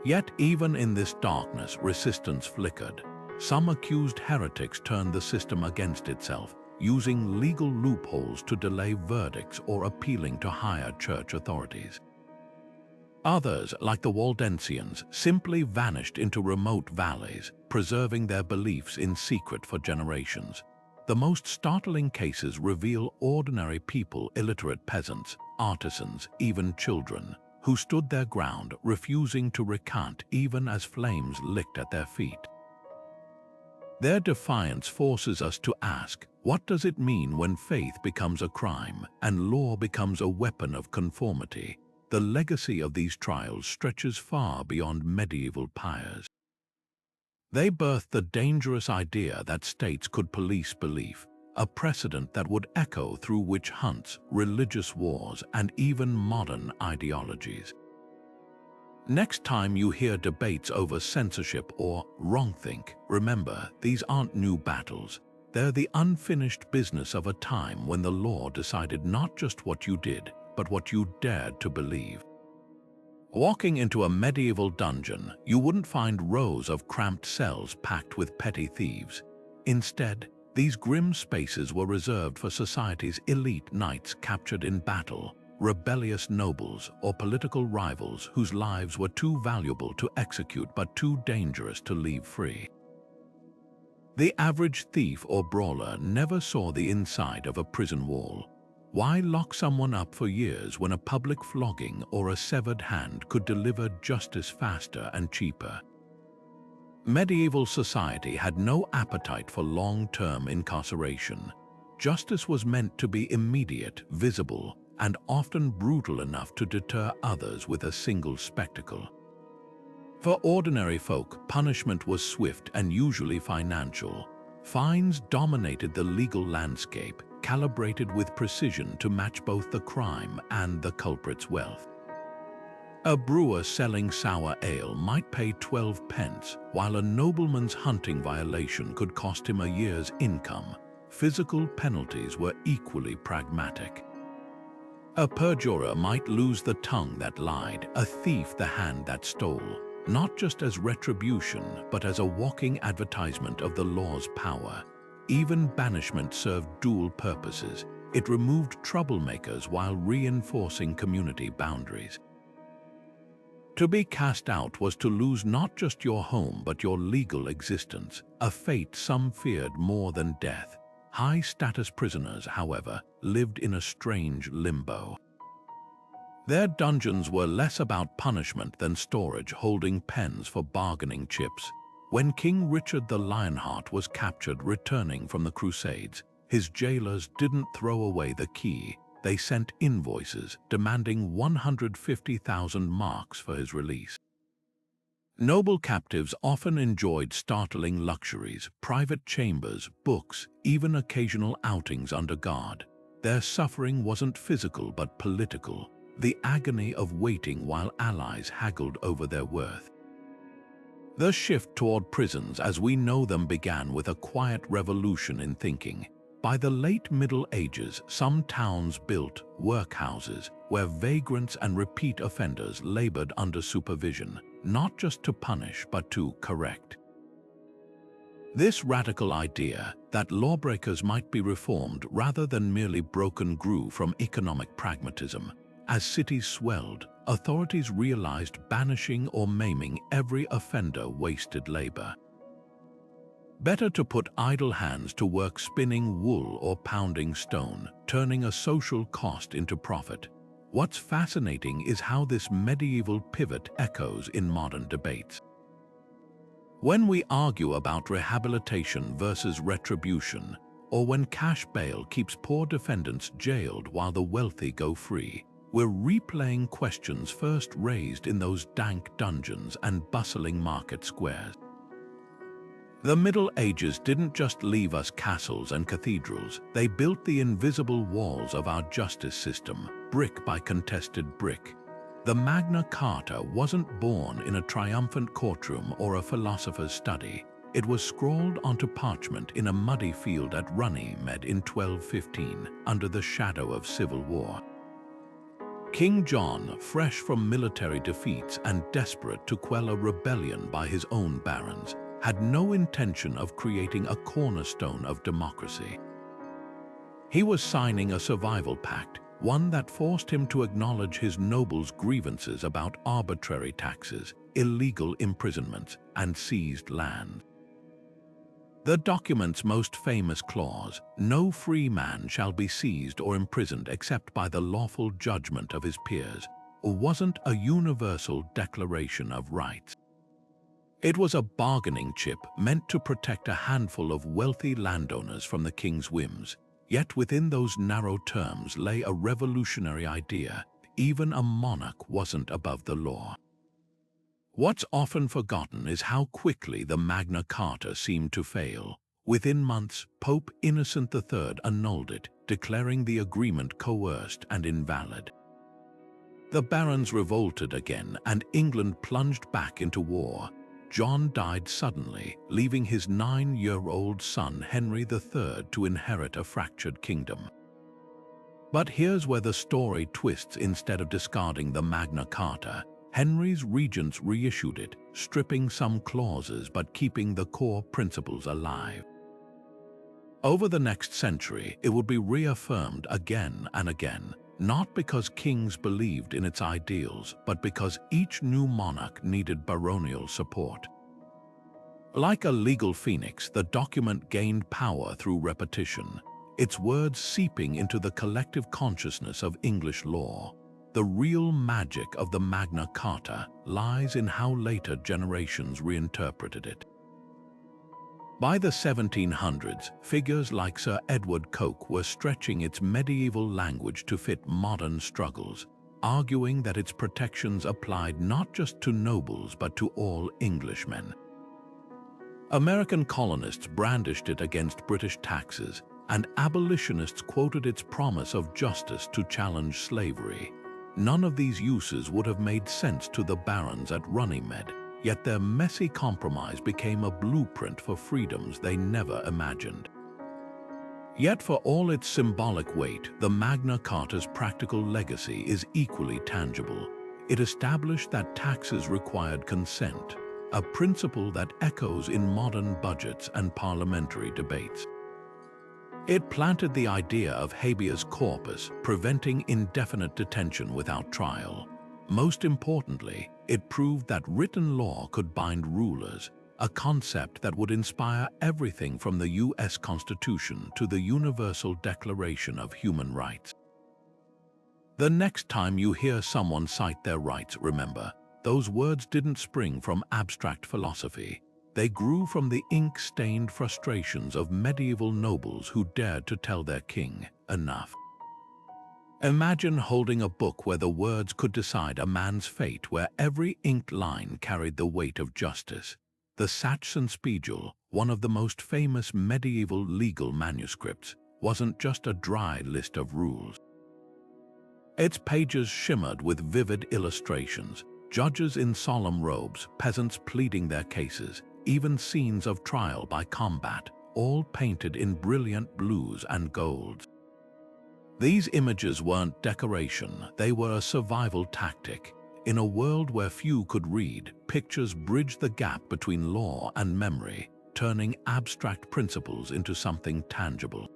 Yet even in this darkness, resistance flickered. Some accused heretics turned the system against itself, using legal loopholes to delay verdicts or appealing to higher church authorities. Others, like the Waldensians, simply vanished into remote valleys, preserving their beliefs in secret for generations. The most startling cases reveal ordinary people, illiterate peasants, artisans, even children, who stood their ground, refusing to recant even as flames licked at their feet. Their defiance forces us to ask, what does it mean when faith becomes a crime and law becomes a weapon of conformity? The legacy of these trials stretches far beyond medieval pyres. They birthed the dangerous idea that states could police belief, a precedent that would echo through witch hunts, religious wars, and even modern ideologies. Next time you hear debates over censorship or wrongthink, remember, these aren't new battles. They're the unfinished business of a time when the law decided not just what you did, but what you dared to believe. Walking into a medieval dungeon, you wouldn't find rows of cramped cells packed with petty thieves. Instead, these grim spaces were reserved for society's elite knights captured in battle, rebellious nobles, or political rivals whose lives were too valuable to execute but too dangerous to leave free. The average thief or brawler never saw the inside of a prison wall. Why lock someone up for years when a public flogging or a severed hand could deliver justice faster and cheaper? Medieval society had no appetite for long-term incarceration. Justice was meant to be immediate, visible, and often brutal enough to deter others with a single spectacle. For ordinary folk, punishment was swift and usually financial. Fines dominated the legal landscape, calibrated with precision to match both the crime and the culprit's wealth. A brewer selling sour ale might pay 12 pence, while a nobleman's hunting violation could cost him a year's income. Physical penalties were equally pragmatic. A perjurer might lose the tongue that lied, a thief the hand that stole, not just as retribution, but as a walking advertisement of the law's power. Even banishment served dual purposes. It removed troublemakers while reinforcing community boundaries. To be cast out was to lose not just your home but your legal existence, a fate some feared more than death. High-status prisoners, however, lived in a strange limbo. Their dungeons were less about punishment than storage, holding pens for bargaining chips. When King Richard the Lionheart was captured returning from the Crusades, his jailers didn't throw away the key. They sent invoices demanding 150,000 marks for his release. Noble captives often enjoyed startling luxuries, private chambers, books, even occasional outings under guard. Their suffering wasn't physical but political, the agony of waiting while allies haggled over their worth. The shift toward prisons as we know them began with a quiet revolution in thinking. By the late Middle Ages, some towns built workhouses where vagrants and repeat offenders labored under supervision, not just to punish but to correct. This radical idea that lawbreakers might be reformed rather than merely broken grew from economic pragmatism. As cities swelled, authorities realized banishing or maiming every offender wasted labor. Better to put idle hands to work spinning wool or pounding stone, turning a social cost into profit. What's fascinating is how this medieval pivot echoes in modern debates. When we argue about rehabilitation versus retribution, or when cash bail keeps poor defendants jailed while the wealthy go free, we're replaying questions first raised in those dank dungeons and bustling market squares. The Middle Ages didn't just leave us castles and cathedrals, they built the invisible walls of our justice system, brick by contested brick. The Magna Carta wasn't born in a triumphant courtroom or a philosopher's study. It was scrawled onto parchment in a muddy field at Runnymede in 1215, under the shadow of civil war. King John, fresh from military defeats and desperate to quell a rebellion by his own barons, had no intention of creating a cornerstone of democracy. He was signing a survival pact, one that forced him to acknowledge his nobles' grievances about arbitrary taxes, illegal imprisonments, and seized land. The document's most famous clause, "No free man shall be seized or imprisoned except by the lawful judgment of his peers," wasn't a universal declaration of rights. It was a bargaining chip meant to protect a handful of wealthy landowners from the king's whims. Yet within those narrow terms lay a revolutionary idea: even a monarch wasn't above the law. What's often forgotten is how quickly the Magna Carta seemed to fail. Within months, Pope Innocent III annulled it, declaring the agreement coerced and invalid. The barons revolted again, and England plunged back into war. John died suddenly, leaving his 9-year-old son Henry III to inherit a fractured kingdom. But here's where the story twists. Instead of discarding the Magna Carta, Henry's regents reissued it, stripping some clauses but keeping the core principles alive. Over the next century, it would be reaffirmed again and again, not because kings believed in its ideals, but because each new monarch needed baronial support. Like a legal phoenix, the document gained power through repetition, its words seeping into the collective consciousness of English law. The real magic of the Magna Carta lies in how later generations reinterpreted it. By the 1700s, figures like Sir Edward Coke were stretching its medieval language to fit modern struggles, arguing that its protections applied not just to nobles but to all Englishmen. American colonists brandished it against British taxes, and abolitionists quoted its promise of justice to challenge slavery. None of these uses would have made sense to the barons at Runnymede, yet their messy compromise became a blueprint for freedoms they never imagined. Yet for all its symbolic weight, the Magna Carta's practical legacy is equally tangible. It established that taxes required consent, a principle that echoes in modern budgets and parliamentary debates. It planted the idea of habeas corpus, preventing indefinite detention without trial. Most importantly, it proved that written law could bind rulers, a concept that would inspire everything from the U.S. Constitution to the Universal Declaration of Human Rights. The next time you hear someone cite their rights, remember, those words didn't spring from abstract philosophy. They grew from the ink-stained frustrations of medieval nobles who dared to tell their king, enough. Imagine holding a book where the words could decide a man's fate, where every inked line carried the weight of justice. The Sachsenspiegel, one of the most famous medieval legal manuscripts, wasn't just a dry list of rules. Its pages shimmered with vivid illustrations, judges in solemn robes, peasants pleading their cases, even scenes of trial by combat, all painted in brilliant blues and golds. These images weren't decoration, they were a survival tactic. In a world where few could read, pictures bridged the gap between law and memory, turning abstract principles into something tangible.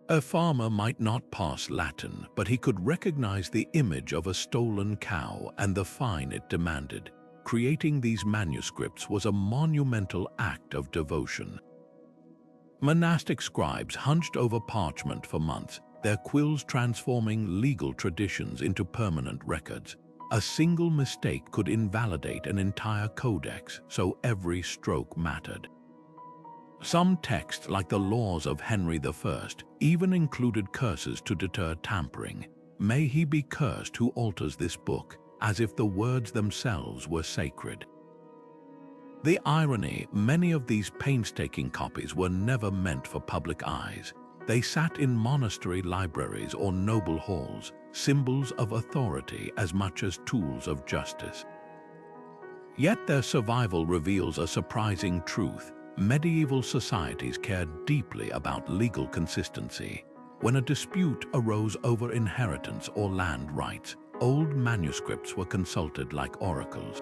A farmer might not pass Latin, but he could recognize the image of a stolen cow and the fine it demanded. Creating these manuscripts was a monumental act of devotion. Monastic scribes hunched over parchment for months, their quills transforming legal traditions into permanent records. A single mistake could invalidate an entire codex, so every stroke mattered. Some texts, like the laws of Henry I, even included curses to deter tampering. May he be cursed who alters this book, as if the words themselves were sacred. The irony, many of these painstaking copies were never meant for public eyes. They sat in monastery libraries or noble halls, symbols of authority as much as tools of justice. Yet their survival reveals a surprising truth. Medieval societies cared deeply about legal consistency. When a dispute arose over inheritance or land rights, old manuscripts were consulted like oracles.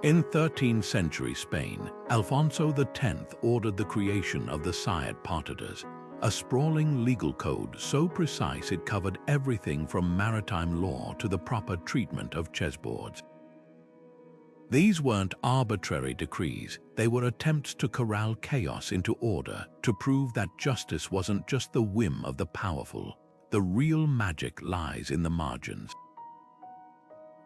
In 13th century Spain, Alfonso X ordered the creation of the Sayat Partidas, a sprawling legal code so precise it covered everything from maritime law to the proper treatment of chessboards. These weren't arbitrary decrees, they were attempts to corral chaos into order, to prove that justice wasn't just the whim of the powerful. The real magic lies in the margins.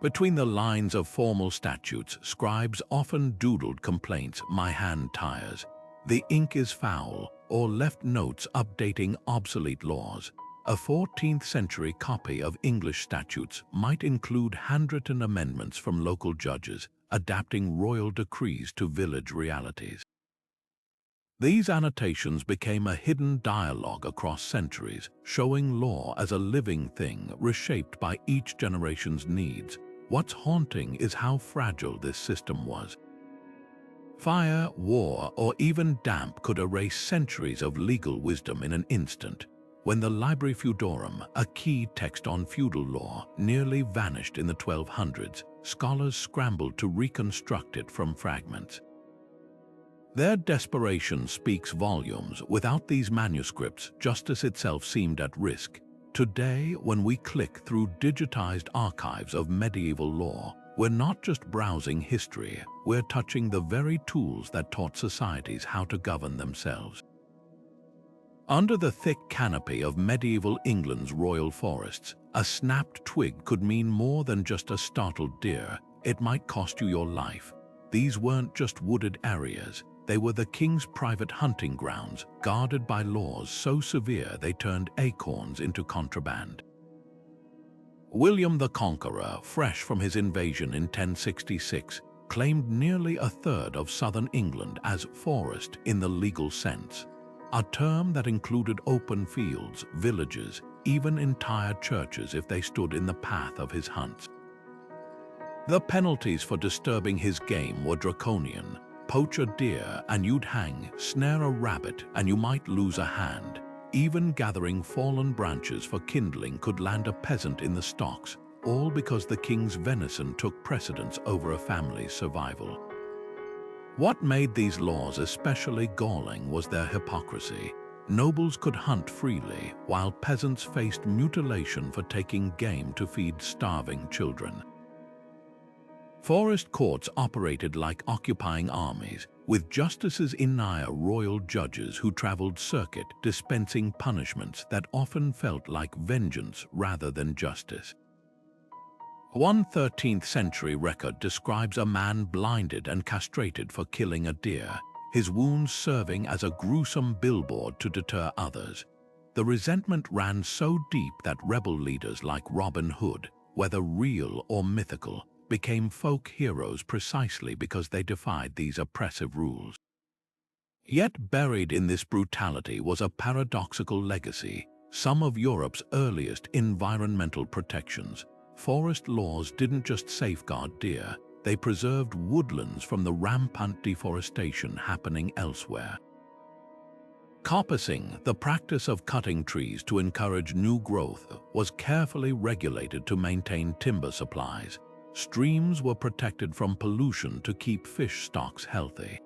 Between the lines of formal statutes, scribes often doodled complaints, "My hand tires," "The ink is foul," or left notes updating obsolete laws. A 14th century copy of English statutes might include handwritten amendments from local judges, adapting royal decrees to village realities. These annotations became a hidden dialogue across centuries, showing law as a living thing reshaped by each generation's needs. What's haunting is how fragile this system was. Fire, war, or even damp could erase centuries of legal wisdom in an instant. When the Libri Feudalorum, a key text on feudal law, nearly vanished in the 1200s, scholars scrambled to reconstruct it from fragments. Their desperation speaks volumes. Without these manuscripts, justice itself seemed at risk. Today, when we click through digitized archives of medieval law, we're not just browsing history, we're touching the very tools that taught societies how to govern themselves. Under the thick canopy of medieval England's royal forests, a snapped twig could mean more than just a startled deer. It might cost you your life. These weren't just wooded areas. They were the king's private hunting grounds, guarded by laws so severe they turned acorns into contraband. William the Conqueror, fresh from his invasion in 1066, claimed nearly a third of southern England as forest in the legal sense, a term that included open fields, villages, even entire churches if they stood in the path of his hunts. The penalties for disturbing his game were draconian. Poach a deer and you'd hang, snare a rabbit and you might lose a hand. Even gathering fallen branches for kindling could land a peasant in the stocks, all because the king's venison took precedence over a family's survival. What made these laws especially galling was their hypocrisy. Nobles could hunt freely, while peasants faced mutilation for taking game to feed starving children. Forest courts operated like occupying armies, with justices in near royal judges who traveled circuit dispensing punishments that often felt like vengeance rather than justice. One 13th century record describes a man blinded and castrated for killing a deer, his wounds serving as a gruesome billboard to deter others. The resentment ran so deep that rebel leaders like Robin Hood, whether real or mythical, became folk heroes precisely because they defied these oppressive rules. Yet buried in this brutality was a paradoxical legacy. Some of Europe's earliest environmental protections. Forest laws didn't just safeguard deer, they preserved woodlands from the rampant deforestation happening elsewhere. Coppicing, the practice of cutting trees to encourage new growth, was carefully regulated to maintain timber supplies. Streams were protected from pollution to keep fish stocks healthy.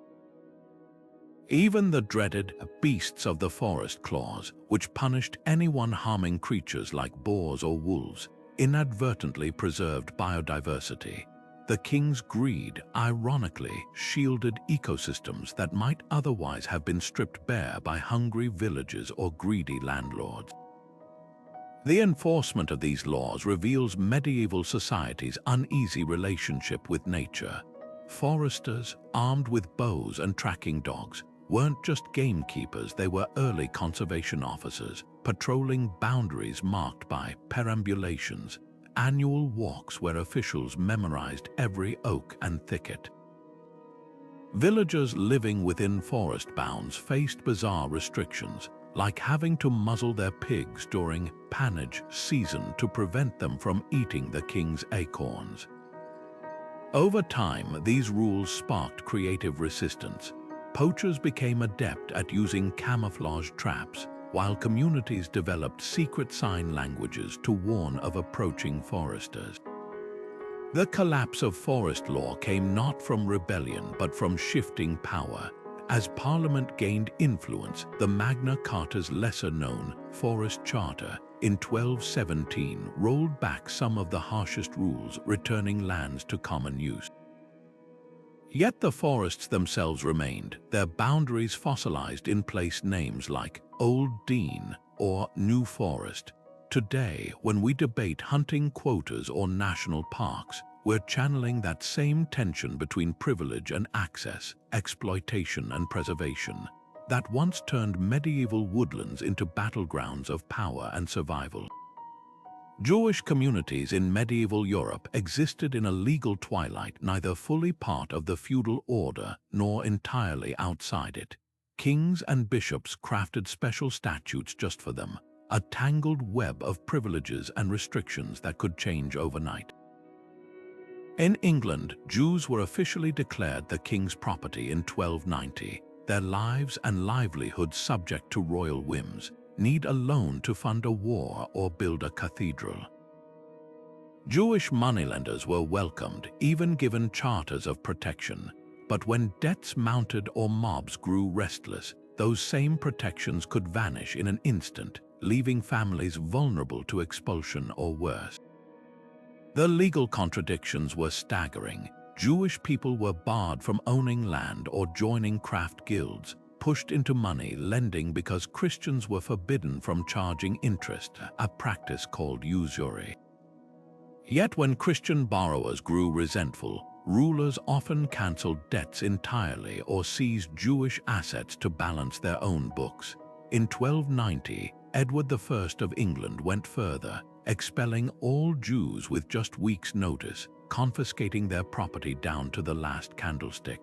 Even the dreaded beasts of the forest clause, which punished anyone harming creatures like boars or wolves, inadvertently preserved biodiversity. The king's greed, ironically, shielded ecosystems that might otherwise have been stripped bare by hungry villagers or greedy landlords. The enforcement of these laws reveals medieval society's uneasy relationship with nature. Foresters, armed with bows and tracking dogs, weren't just gamekeepers, they were early conservation officers, patrolling boundaries marked by perambulations, annual walks where officials memorized every oak and thicket. Villagers living within forest bounds faced bizarre restrictions, like having to muzzle their pigs during pannage season to prevent them from eating the king's acorns. Over time, these rules sparked creative resistance. Poachers became adept at using camouflage traps, while communities developed secret sign languages to warn of approaching foresters. The collapse of forest law came not from rebellion but from shifting power. As Parliament gained influence, the Magna Carta's lesser-known Forest Charter in 1217 rolled back some of the harshest rules, returning lands to common use. Yet the forests themselves remained, their boundaries fossilized in place names like Old Dean or New Forest. Today, when we debate hunting quotas or national parks, we're channeling that same tension between privilege and access, exploitation and preservation, that once turned medieval woodlands into battlegrounds of power and survival. Jewish communities in medieval Europe existed in a legal twilight, neither fully part of the feudal order nor entirely outside it. Kings and bishops crafted special statutes just for them, a tangled web of privileges and restrictions that could change overnight. In England, Jews were officially declared the king's property in 1290, their lives and livelihoods subject to royal whims, need a loan to fund a war or build a cathedral. Jewish moneylenders were welcomed, even given charters of protection. But when debts mounted or mobs grew restless, those same protections could vanish in an instant, leaving families vulnerable to expulsion or worse. The legal contradictions were staggering. Jewish people were barred from owning land or joining craft guilds, pushed into money lending because Christians were forbidden from charging interest, a practice called usury. Yet when Christian borrowers grew resentful, rulers often cancelled debts entirely or seized Jewish assets to balance their own books. In 1290, Edward I of England went further, expelling all Jews with just weeks' notice, confiscating their property down to the last candlestick.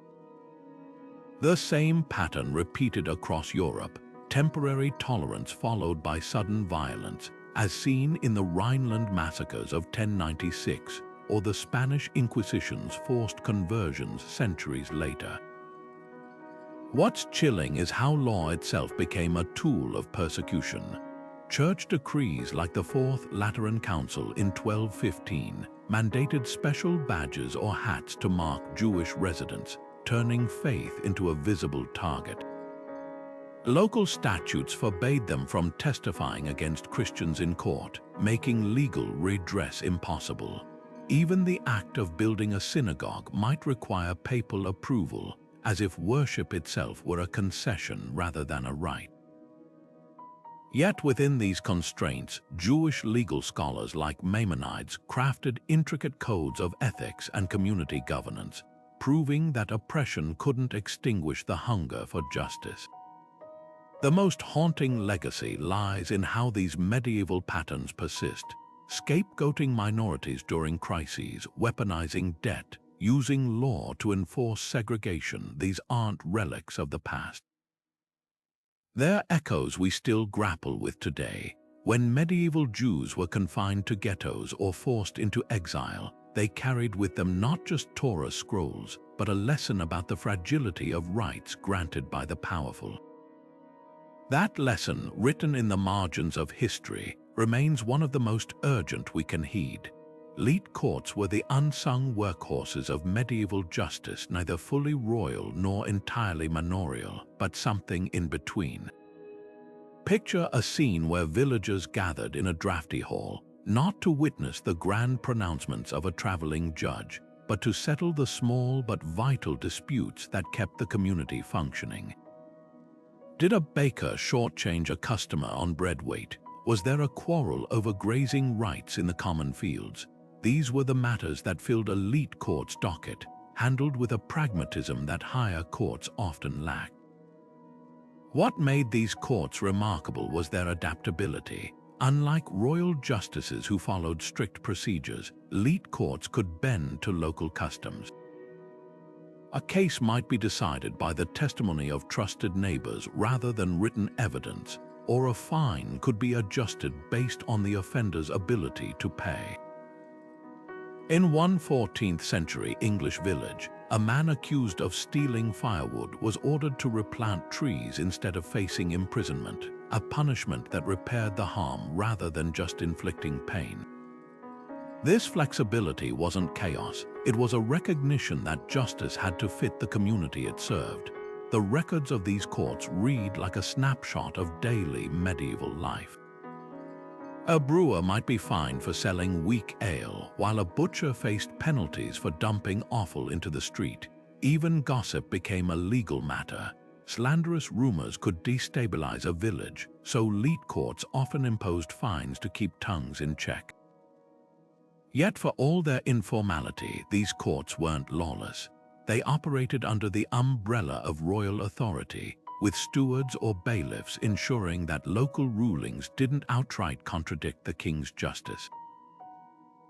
The same pattern repeated across Europe, temporary tolerance followed by sudden violence, as seen in the Rhineland massacres of 1096 or the Spanish Inquisition's forced conversions centuries later. What's chilling is how law itself became a tool of persecution. Church decrees like the Fourth Lateran Council in 1215 mandated special badges or hats to mark Jewish residents, turning faith into a visible target. Local statutes forbade them from testifying against Christians in court, making legal redress impossible. Even the act of building a synagogue might require papal approval, as if worship itself were a concession rather than a right. Yet within these constraints, Jewish legal scholars like Maimonides crafted intricate codes of ethics and community governance, proving that oppression couldn't extinguish the hunger for justice. The most haunting legacy lies in how these medieval patterns persist, scapegoating minorities during crises, weaponizing debt, using law to enforce segregation. These aren't relics of the past. They're echoes we still grapple with today. When medieval Jews were confined to ghettos or forced into exile, they carried with them not just Torah scrolls, but a lesson about the fragility of rights granted by the powerful. That lesson, written in the margins of history, remains one of the most urgent we can heed. Leat courts were the unsung workhorses of medieval justice, neither fully royal nor entirely manorial, but something in between. Picture a scene where villagers gathered in a drafty hall, not to witness the grand pronouncements of a traveling judge, but to settle the small but vital disputes that kept the community functioning. Did a baker shortchange a customer on bread weight? Was there a quarrel over grazing rights in the common fields? These were the matters that filled a Leat court's docket, handled with a pragmatism that higher courts often lacked. What made these courts remarkable was their adaptability. Unlike royal justices who followed strict procedures, Leat courts could bend to local customs. A case might be decided by the testimony of trusted neighbors rather than written evidence, or a fine could be adjusted based on the offender's ability to pay. In one 14th century English village, a man accused of stealing firewood was ordered to replant trees instead of facing imprisonment, a punishment that repaired the harm rather than just inflicting pain. This flexibility wasn't chaos, it was a recognition that justice had to fit the community it served. The records of these courts read like a snapshot of daily medieval life. A brewer might be fined for selling weak ale, while a butcher faced penalties for dumping offal into the street. Even gossip became a legal matter. Slanderous rumors could destabilize a village, so Leat courts often imposed fines to keep tongues in check. Yet for all their informality, these courts weren't lawless. They operated under the umbrella of royal authority, with stewards or bailiffs ensuring that local rulings didn't outright contradict the king's justice.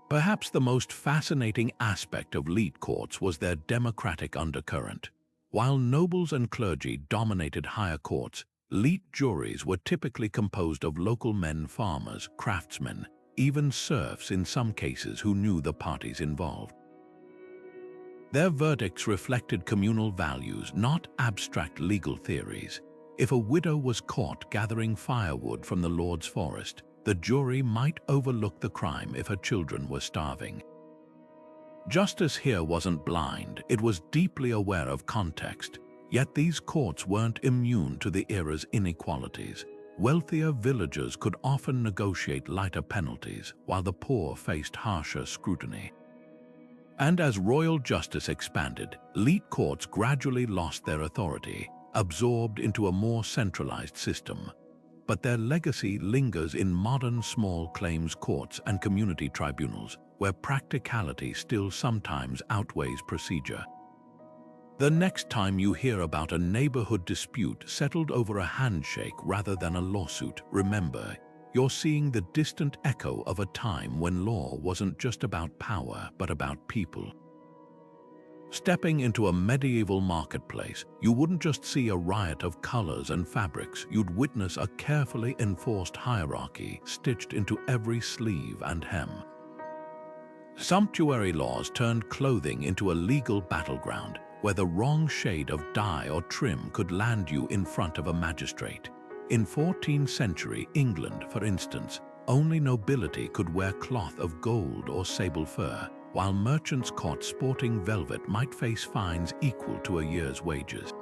Perhaps the most fascinating aspect of Leat courts was their democratic undercurrent. While nobles and clergy dominated higher courts, Leat juries were typically composed of local men, farmers, craftsmen, even serfs in some cases who knew the parties involved. Their verdicts reflected communal values, not abstract legal theories. If a widow was caught gathering firewood from the Lord's forest, the jury might overlook the crime if her children were starving. Justice here wasn't blind, it was deeply aware of context. Yet these courts weren't immune to the era's inequalities. Wealthier villagers could often negotiate lighter penalties, while the poor faced harsher scrutiny. And as royal justice expanded, Leat courts gradually lost their authority, absorbed into a more centralized system. But their legacy lingers in modern small claims courts and community tribunals, where practicality still sometimes outweighs procedure. The next time you hear about a neighborhood dispute settled over a handshake rather than a lawsuit, remember, you're seeing the distant echo of a time when law wasn't just about power, but about people. Stepping into a medieval marketplace, you wouldn't just see a riot of colors and fabrics, you'd witness a carefully enforced hierarchy stitched into every sleeve and hem. Sumptuary laws turned clothing into a legal battleground, where the wrong shade of dye or trim could land you in front of a magistrate. In 14th century England, for instance, only nobility could wear cloth of gold or sable fur, while merchants caught sporting velvet might face fines equal to a year's wages.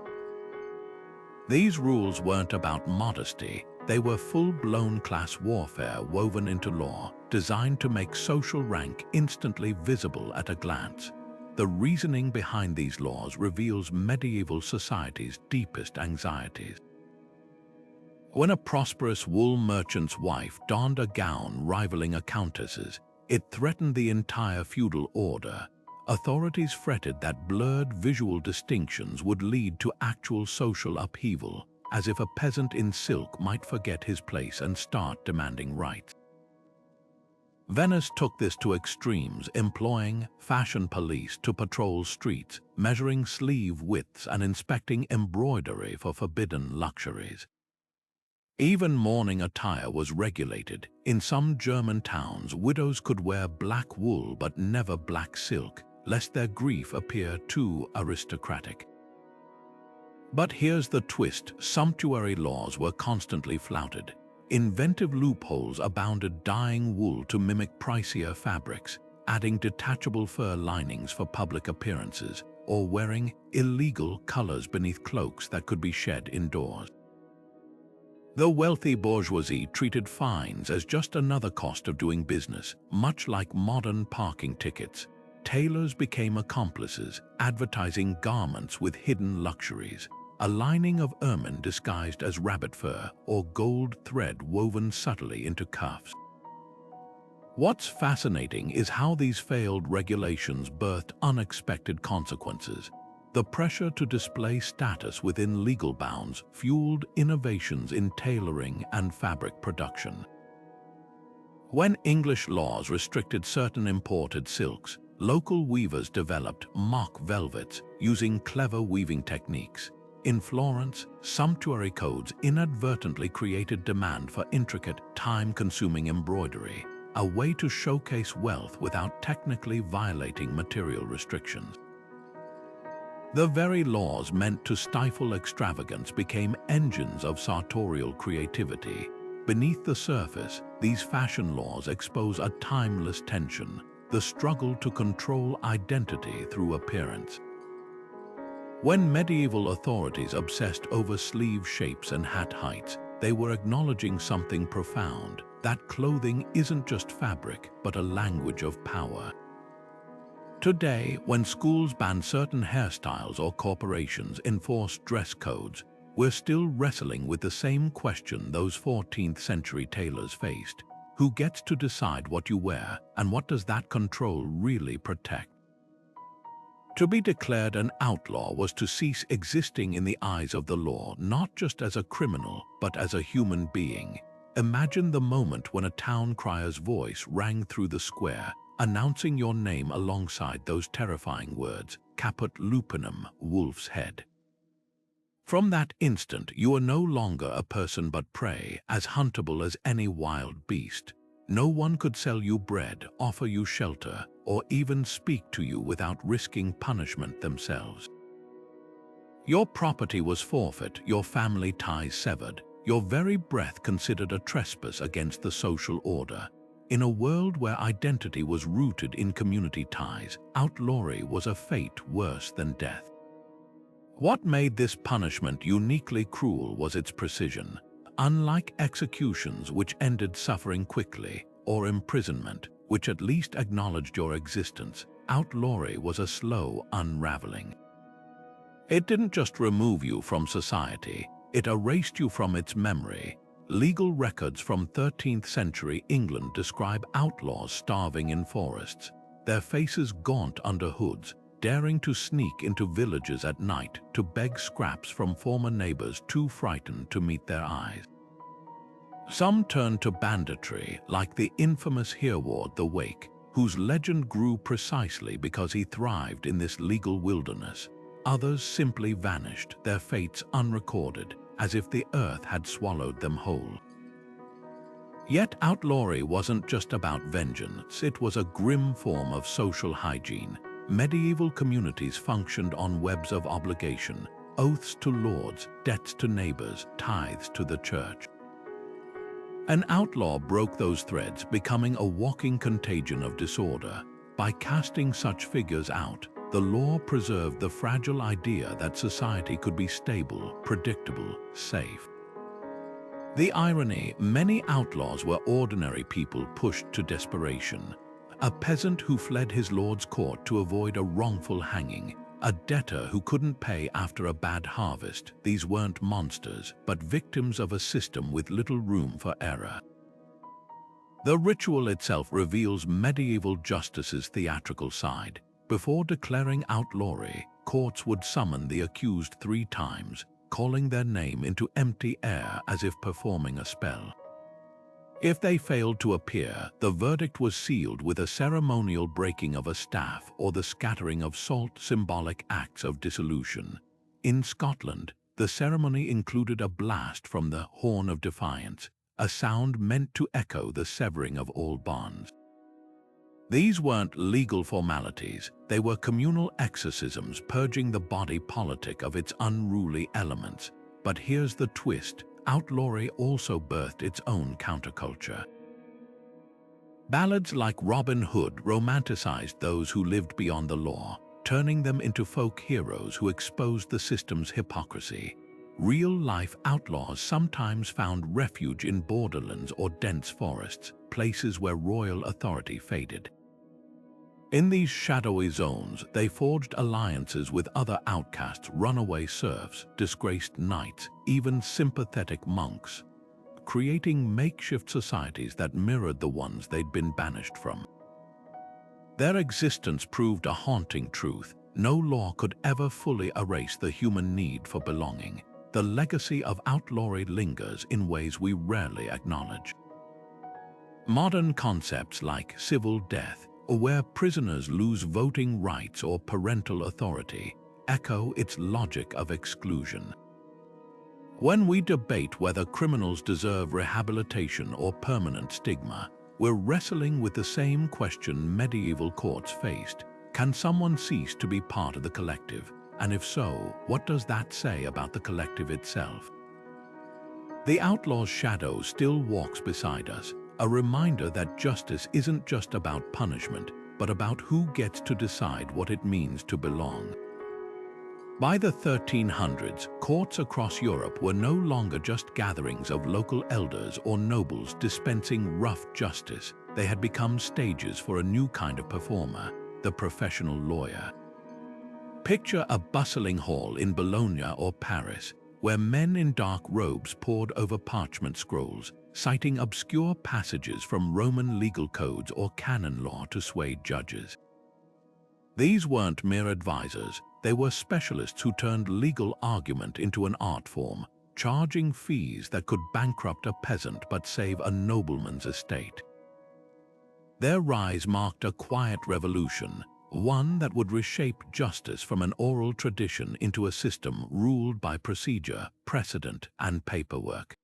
These rules weren't about modesty, They were full-blown class warfare woven into law, designed to make social rank instantly visible at a glance. The reasoning behind these laws reveals medieval society's deepest anxieties. When a prosperous wool merchant's wife donned a gown rivaling a countess's, it threatened the entire feudal order. Authorities fretted that blurred visual distinctions would lead to actual social upheaval, as if a peasant in silk might forget his place and start demanding rights. Venice took this to extremes, employing fashion police to patrol streets, measuring sleeve widths and inspecting embroidery for forbidden luxuries. Even mourning attire was regulated. In some German towns, widows could wear black wool but never black silk, lest their grief appear too aristocratic. But here's the twist: sumptuary laws were constantly flouted. Inventive loopholes abounded, dyeing wool to mimic pricier fabrics, adding detachable fur linings for public appearances, or wearing illegal colors beneath cloaks that could be shed indoors. The wealthy bourgeoisie treated fines as just another cost of doing business, much like modern parking tickets. Tailors became accomplices, advertising garments with hidden luxuries, a lining of ermine disguised as rabbit fur or gold thread woven subtly into cuffs. What's fascinating is how these failed regulations birthed unexpected consequences. The pressure to display status within legal bounds fueled innovations in tailoring and fabric production. When English laws restricted certain imported silks, local weavers developed mock velvets using clever weaving techniques. In Florence, sumptuary codes inadvertently created demand for intricate, time-consuming embroidery, a way to showcase wealth without technically violating material restrictions. The very laws meant to stifle extravagance became engines of sartorial creativity. Beneath the surface, these fashion laws expose a timeless tension: the struggle to control identity through appearance. When medieval authorities obsessed over sleeve shapes and hat heights, they were acknowledging something profound: that clothing isn't just fabric, but a language of power. Today, when schools ban certain hairstyles or corporations enforce dress codes, we're still wrestling with the same question those 14th century tailors faced. Who gets to decide what you wear, and what does that control really protect? To be declared an outlaw was to cease existing in the eyes of the law, not just as a criminal, but as a human being. Imagine the moment when a town crier's voice rang through the square, announcing your name alongside those terrifying words, "Caput lupinum," wolf's head. From that instant, you are no longer a person but prey, as huntable as any wild beast. No one could sell you bread, offer you shelter, or even speak to you without risking punishment themselves. Your property was forfeit, your family ties severed, your very breath considered a trespass against the social order. In a world where identity was rooted in community ties, outlawry was a fate worse than death. What made this punishment uniquely cruel was its precision. Unlike executions, which ended suffering quickly, or imprisonment, which at least acknowledged your existence, outlawry was a slow unraveling. It didn't just remove you from society, it erased you from its memory. Legal records from 13th century England describe outlaws starving in forests, their faces gaunt under hoods, daring to sneak into villages at night to beg scraps from former neighbors too frightened to meet their eyes. Some turned to banditry, like the infamous Hereward the Wake, whose legend grew precisely because he thrived in this legal wilderness. Others simply vanished, their fates unrecorded, as if the earth had swallowed them whole. Yet outlawry wasn't just about vengeance, it was a grim form of social hygiene. Medieval communities functioned on webs of obligation: oaths to lords, debts to neighbors, tithes to the church. An outlaw broke those threads, becoming a walking contagion of disorder. By casting such figures out, the law preserved the fragile idea that society could be stable, predictable, safe. The irony, many outlaws were ordinary people pushed to desperation. A peasant who fled his lord's court to avoid a wrongful hanging, a debtor who couldn't pay after a bad harvest. These weren't monsters, but victims of a system with little room for error. The ritual itself reveals medieval justice's theatrical side. Before declaring outlawry, courts would summon the accused 3 times, calling their name into empty air as if performing a spell. If they failed to appear, the verdict was sealed with a ceremonial breaking of a staff or the scattering of salt, symbolic acts of dissolution. In Scotland, the ceremony included a blast from the Horn of Defiance, a sound meant to echo the severing of all bonds. These weren't legal formalities, they were communal exorcisms purging the body politic of its unruly elements. But here's the twist, outlawry also birthed its own counterculture. Ballads like Robin Hood romanticized those who lived beyond the law, turning them into folk heroes who exposed the system's hypocrisy. Real-life outlaws sometimes found refuge in borderlands or dense forests, places where royal authority faded. In these shadowy zones, they forged alliances with other outcasts, runaway serfs, disgraced knights, even sympathetic monks, creating makeshift societies that mirrored the ones they'd been banished from. Their existence proved a haunting truth. No law could ever fully erase the human need for belonging. The legacy of outlawry lingers in ways we rarely acknowledge. Modern concepts like civil death, or where prisoners lose voting rights or parental authority, echo its logic of exclusion. When we debate whether criminals deserve rehabilitation or permanent stigma, we're wrestling with the same question medieval courts faced. Can someone cease to be part of the collective? And if so, what does that say about the collective itself? The outlaw's shadow still walks beside us, a reminder that justice isn't just about punishment, but about who gets to decide what it means to belong. By the 1300s, courts across Europe were no longer just gatherings of local elders or nobles dispensing rough justice. They had become stages for a new kind of performer, the professional lawyer. Picture a bustling hall in Bologna or Paris, where men in dark robes pored over parchment scrolls, citing obscure passages from Roman legal codes or canon law to sway judges. These weren't mere advisors, they were specialists who turned legal argument into an art form, charging fees that could bankrupt a peasant but save a nobleman's estate. Their rise marked a quiet revolution, one that would reshape justice from an oral tradition into a system ruled by procedure, precedent, and paperwork.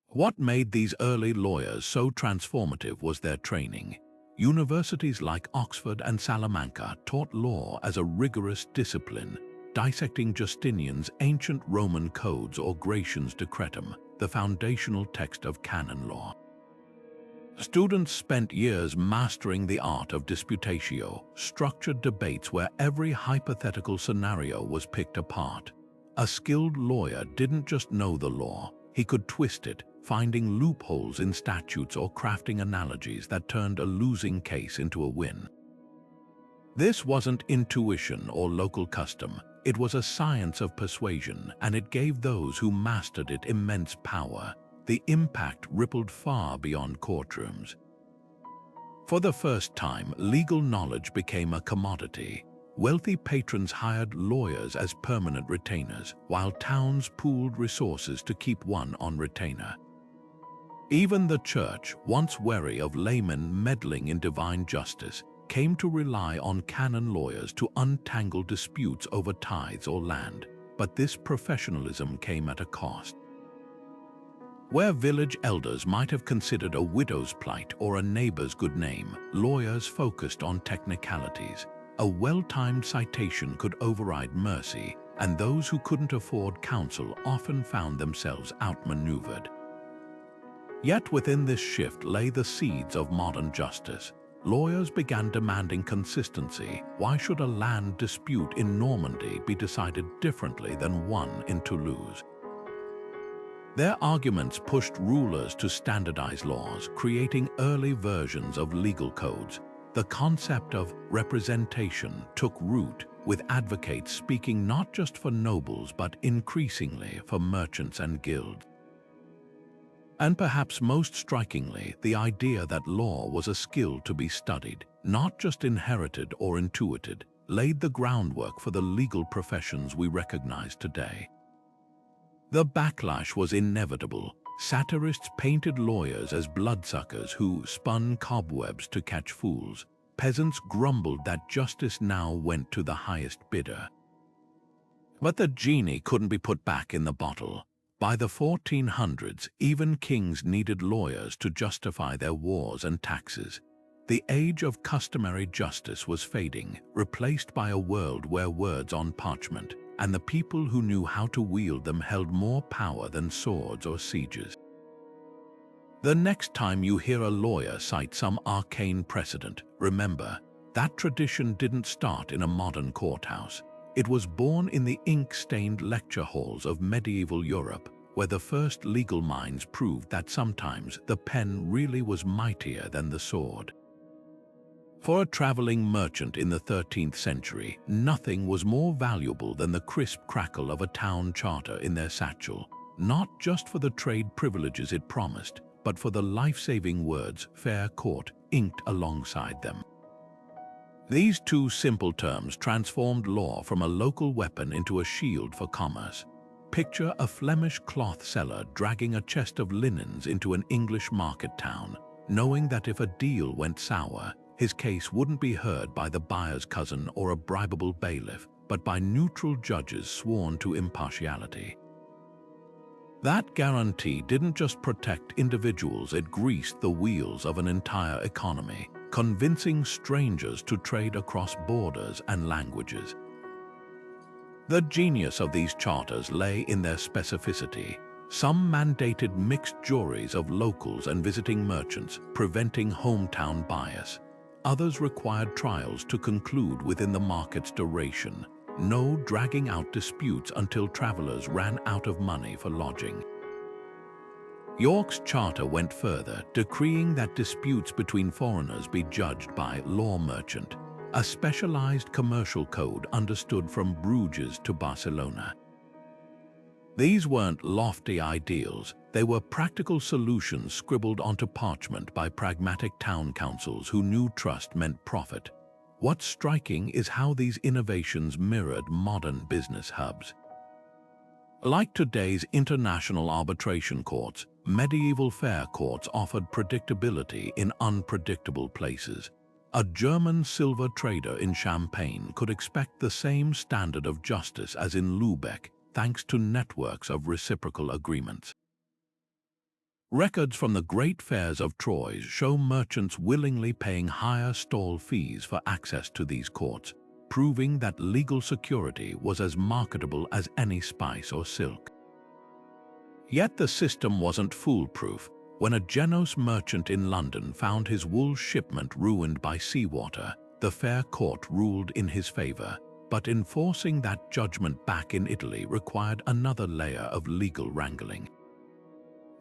What made these early lawyers so transformative was their training. Universities like Oxford and Salamanca taught law as a rigorous discipline, dissecting Justinian's ancient Roman codes or Gratian's Decretum, the foundational text of canon law. Students spent years mastering the art of disputatio, structured debates where every hypothetical scenario was picked apart. A skilled lawyer didn't just know the law, he could twist it, finding loopholes in statutes or crafting analogies that turned a losing case into a win. This wasn't intuition or local custom, it was a science of persuasion, and it gave those who mastered it immense power. The impact rippled far beyond courtrooms. For the first time, legal knowledge became a commodity. Wealthy patrons hired lawyers as permanent retainers, while towns pooled resources to keep one on retainer. Even the church, once wary of laymen meddling in divine justice, came to rely on canon lawyers to untangle disputes over tithes or land. But this professionalism came at a cost. Where village elders might have considered a widow's plight or a neighbor's good name, lawyers focused on technicalities. A well-timed citation could override mercy, and those who couldn't afford counsel often found themselves outmaneuvered. Yet within this shift lay the seeds of modern justice. Lawyers began demanding consistency. Why should a land dispute in Normandy be decided differently than one in Toulouse? Their arguments pushed rulers to standardize laws, creating early versions of legal codes. The concept of representation took root, with advocates speaking not just for nobles but increasingly for merchants and guilds. And perhaps most strikingly, the idea that law was a skill to be studied, not just inherited or intuited, laid the groundwork for the legal professions we recognize today. The backlash was inevitable. Satirists painted lawyers as bloodsuckers who spun cobwebs to catch fools. Peasants grumbled that justice now went to the highest bidder. But the genie couldn't be put back in the bottle. By the 1400s, even kings needed lawyers to justify their wars and taxes. The age of customary justice was fading, replaced by a world where words on parchment, and the people who knew how to wield them held more power than swords or sieges. The next time you hear a lawyer cite some arcane precedent, remember, that tradition didn't start in a modern courthouse. It was born in the ink-stained lecture halls of medieval Europe, where the first legal minds proved that sometimes the pen really was mightier than the sword. For a traveling merchant in the 13th century, nothing was more valuable than the crisp crackle of a town charter in their satchel, not just for the trade privileges it promised, but for the life-saving words "fair court" inked alongside them. These two simple terms transformed law from a local weapon into a shield for commerce. Picture a Flemish cloth seller dragging a chest of linens into an English market town, knowing that if a deal went sour, his case wouldn't be heard by the buyer's cousin or a bribable bailiff, but by neutral judges sworn to impartiality. That guarantee didn't just protect individuals, it greased the wheels of an entire economy, convincing strangers to trade across borders and languages. The genius of these charters lay in their specificity. Some mandated mixed juries of locals and visiting merchants, preventing hometown bias. Others required trials to conclude within the market's duration. No dragging out disputes until travelers ran out of money for lodging. York's charter went further, decreeing that disputes between foreigners be judged by law merchant, a specialized commercial code understood from Bruges to Barcelona. These weren't lofty ideals, they were practical solutions scribbled onto parchment by pragmatic town councils who knew trust meant profit. What's striking is how these innovations mirrored modern business hubs. Like today's international arbitration courts, medieval fair courts offered predictability in unpredictable places. A German silver trader in Champagne could expect the same standard of justice as in Lübeck, thanks to networks of reciprocal agreements. Records from the great fairs of Troyes show merchants willingly paying higher stall fees for access to these courts, proving that legal security was as marketable as any spice or silk. Yet the system wasn't foolproof. When a Genoese merchant in London found his wool shipment ruined by seawater, the fair court ruled in his favor, but enforcing that judgment back in Italy required another layer of legal wrangling.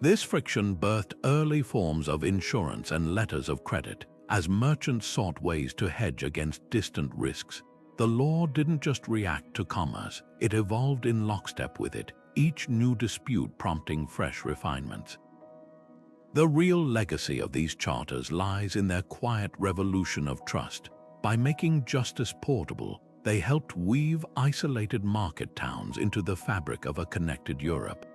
This friction birthed early forms of insurance and letters of credit. As merchants sought ways to hedge against distant risks, the law didn't just react to commerce, it evolved in lockstep with it, each new dispute prompting fresh refinements. The real legacy of these charters lies in their quiet revolution of trust. By making justice portable, they helped weave isolated market towns into the fabric of a connected Europe.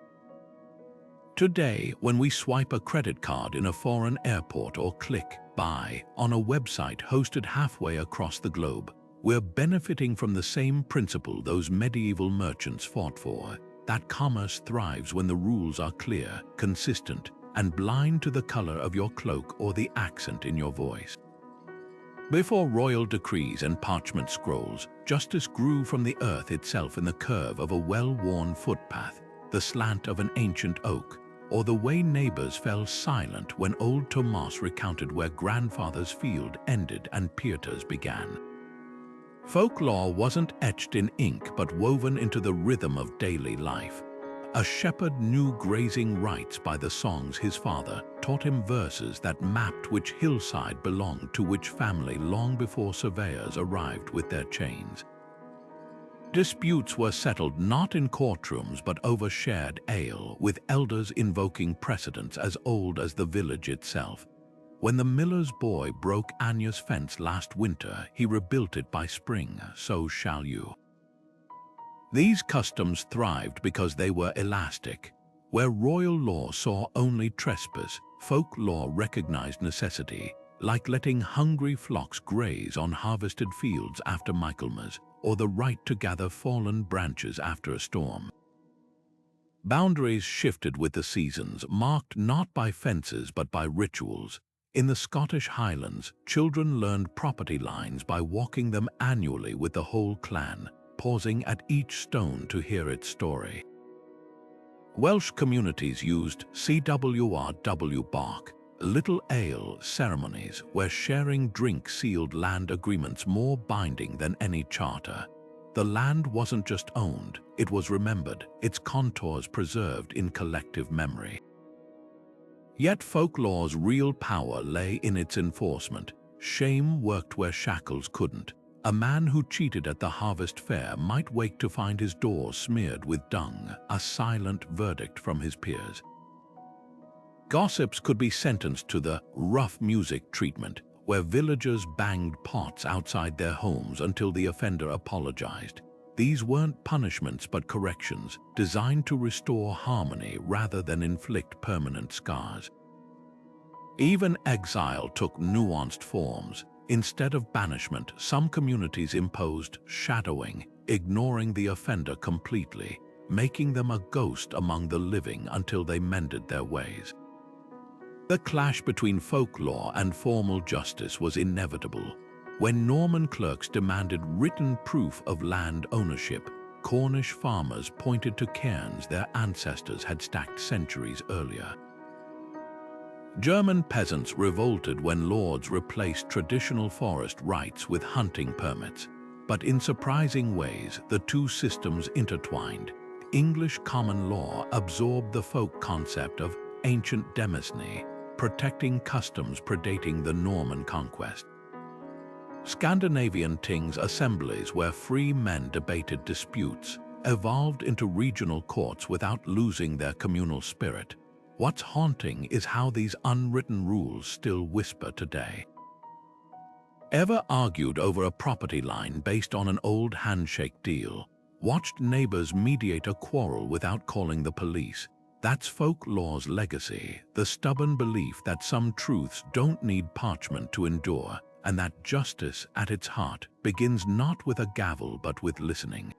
Today, when we swipe a credit card in a foreign airport or click buy on a website hosted halfway across the globe, we're benefiting from the same principle those medieval merchants fought for, that commerce thrives when the rules are clear, consistent, and blind to the color of your cloak or the accent in your voice. Before royal decrees and parchment scrolls, justice grew from the earth itself in the curve of a well-worn footpath, the slant of an ancient oak, or the way neighbors fell silent when old Tomas recounted where grandfather's field ended and Pieter's began. Folklaw wasn't etched in ink but woven into the rhythm of daily life. A shepherd knew grazing rights by the songs his father taught him, verses that mapped which hillside belonged to which family long before surveyors arrived with their chains. Disputes were settled not in courtrooms but over shared ale, with elders invoking precedents as old as the village itself. When the miller's boy broke Anya's fence last winter, he rebuilt it by spring, so shall you. These customs thrived because they were elastic. Where royal law saw only trespass, folk law recognized necessity, like letting hungry flocks graze on harvested fields after Michaelmas, or the right to gather fallen branches after a storm. Boundaries shifted with the seasons, marked not by fences but by rituals. In the Scottish Highlands, children learned property lines by walking them annually with the whole clan, pausing at each stone to hear its story. Welsh communities used CWRW bark, little ale ceremonies where sharing drink sealed land agreements more binding than any charter. The land wasn't just owned, it was remembered, its contours preserved in collective memory. Yet folklaw's real power lay in its enforcement. Shame worked where shackles couldn't. A man who cheated at the harvest fair might wake to find his door smeared with dung, a silent verdict from his peers. Gossips could be sentenced to the rough music treatment, where villagers banged pots outside their homes until the offender apologized. These weren't punishments but corrections, designed to restore harmony rather than inflict permanent scars. Even exile took nuanced forms. Instead of banishment, some communities imposed shadowing, ignoring the offender completely, making them a ghost among the living until they mended their ways. The clash between folklore and formal justice was inevitable. When Norman clerks demanded written proof of land ownership, Cornish farmers pointed to cairns their ancestors had stacked centuries earlier. German peasants revolted when lords replaced traditional forest rights with hunting permits. But in surprising ways, the two systems intertwined. English common law absorbed the folk concept of ancient demesne, protecting customs predating the Norman conquest. Scandinavian tings assemblies where free men debated disputes evolved into regional courts without losing their communal spirit. What's haunting is how these unwritten rules still whisper today. Ever argued over a property line based on an old handshake deal? Watched neighbors mediate a quarrel without calling the police? That's folklaw's legacy, the stubborn belief that some truths don't need parchment to endure, and that justice at its heart begins not with a gavel but with listening.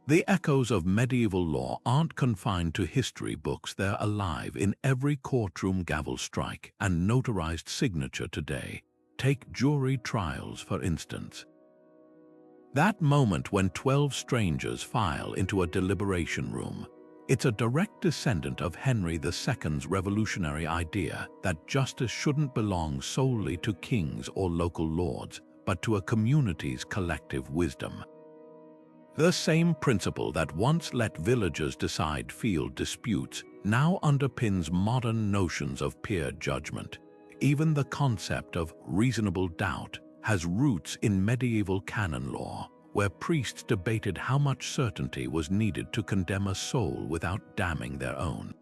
The echoes of medieval law aren't confined to history books, they're alive in every courtroom gavel strike and notarized signature today. Take jury trials, for instance. That moment when 12 strangers file into a deliberation room, it's a direct descendant of Henry II's revolutionary idea that justice shouldn't belong solely to kings or local lords, but to a community's collective wisdom. The same principle that once let villagers decide field disputes now underpins modern notions of peer judgment. Even the concept of reasonable doubt has roots in medieval canon law, where priests debated how much certainty was needed to condemn a soul without damning their own.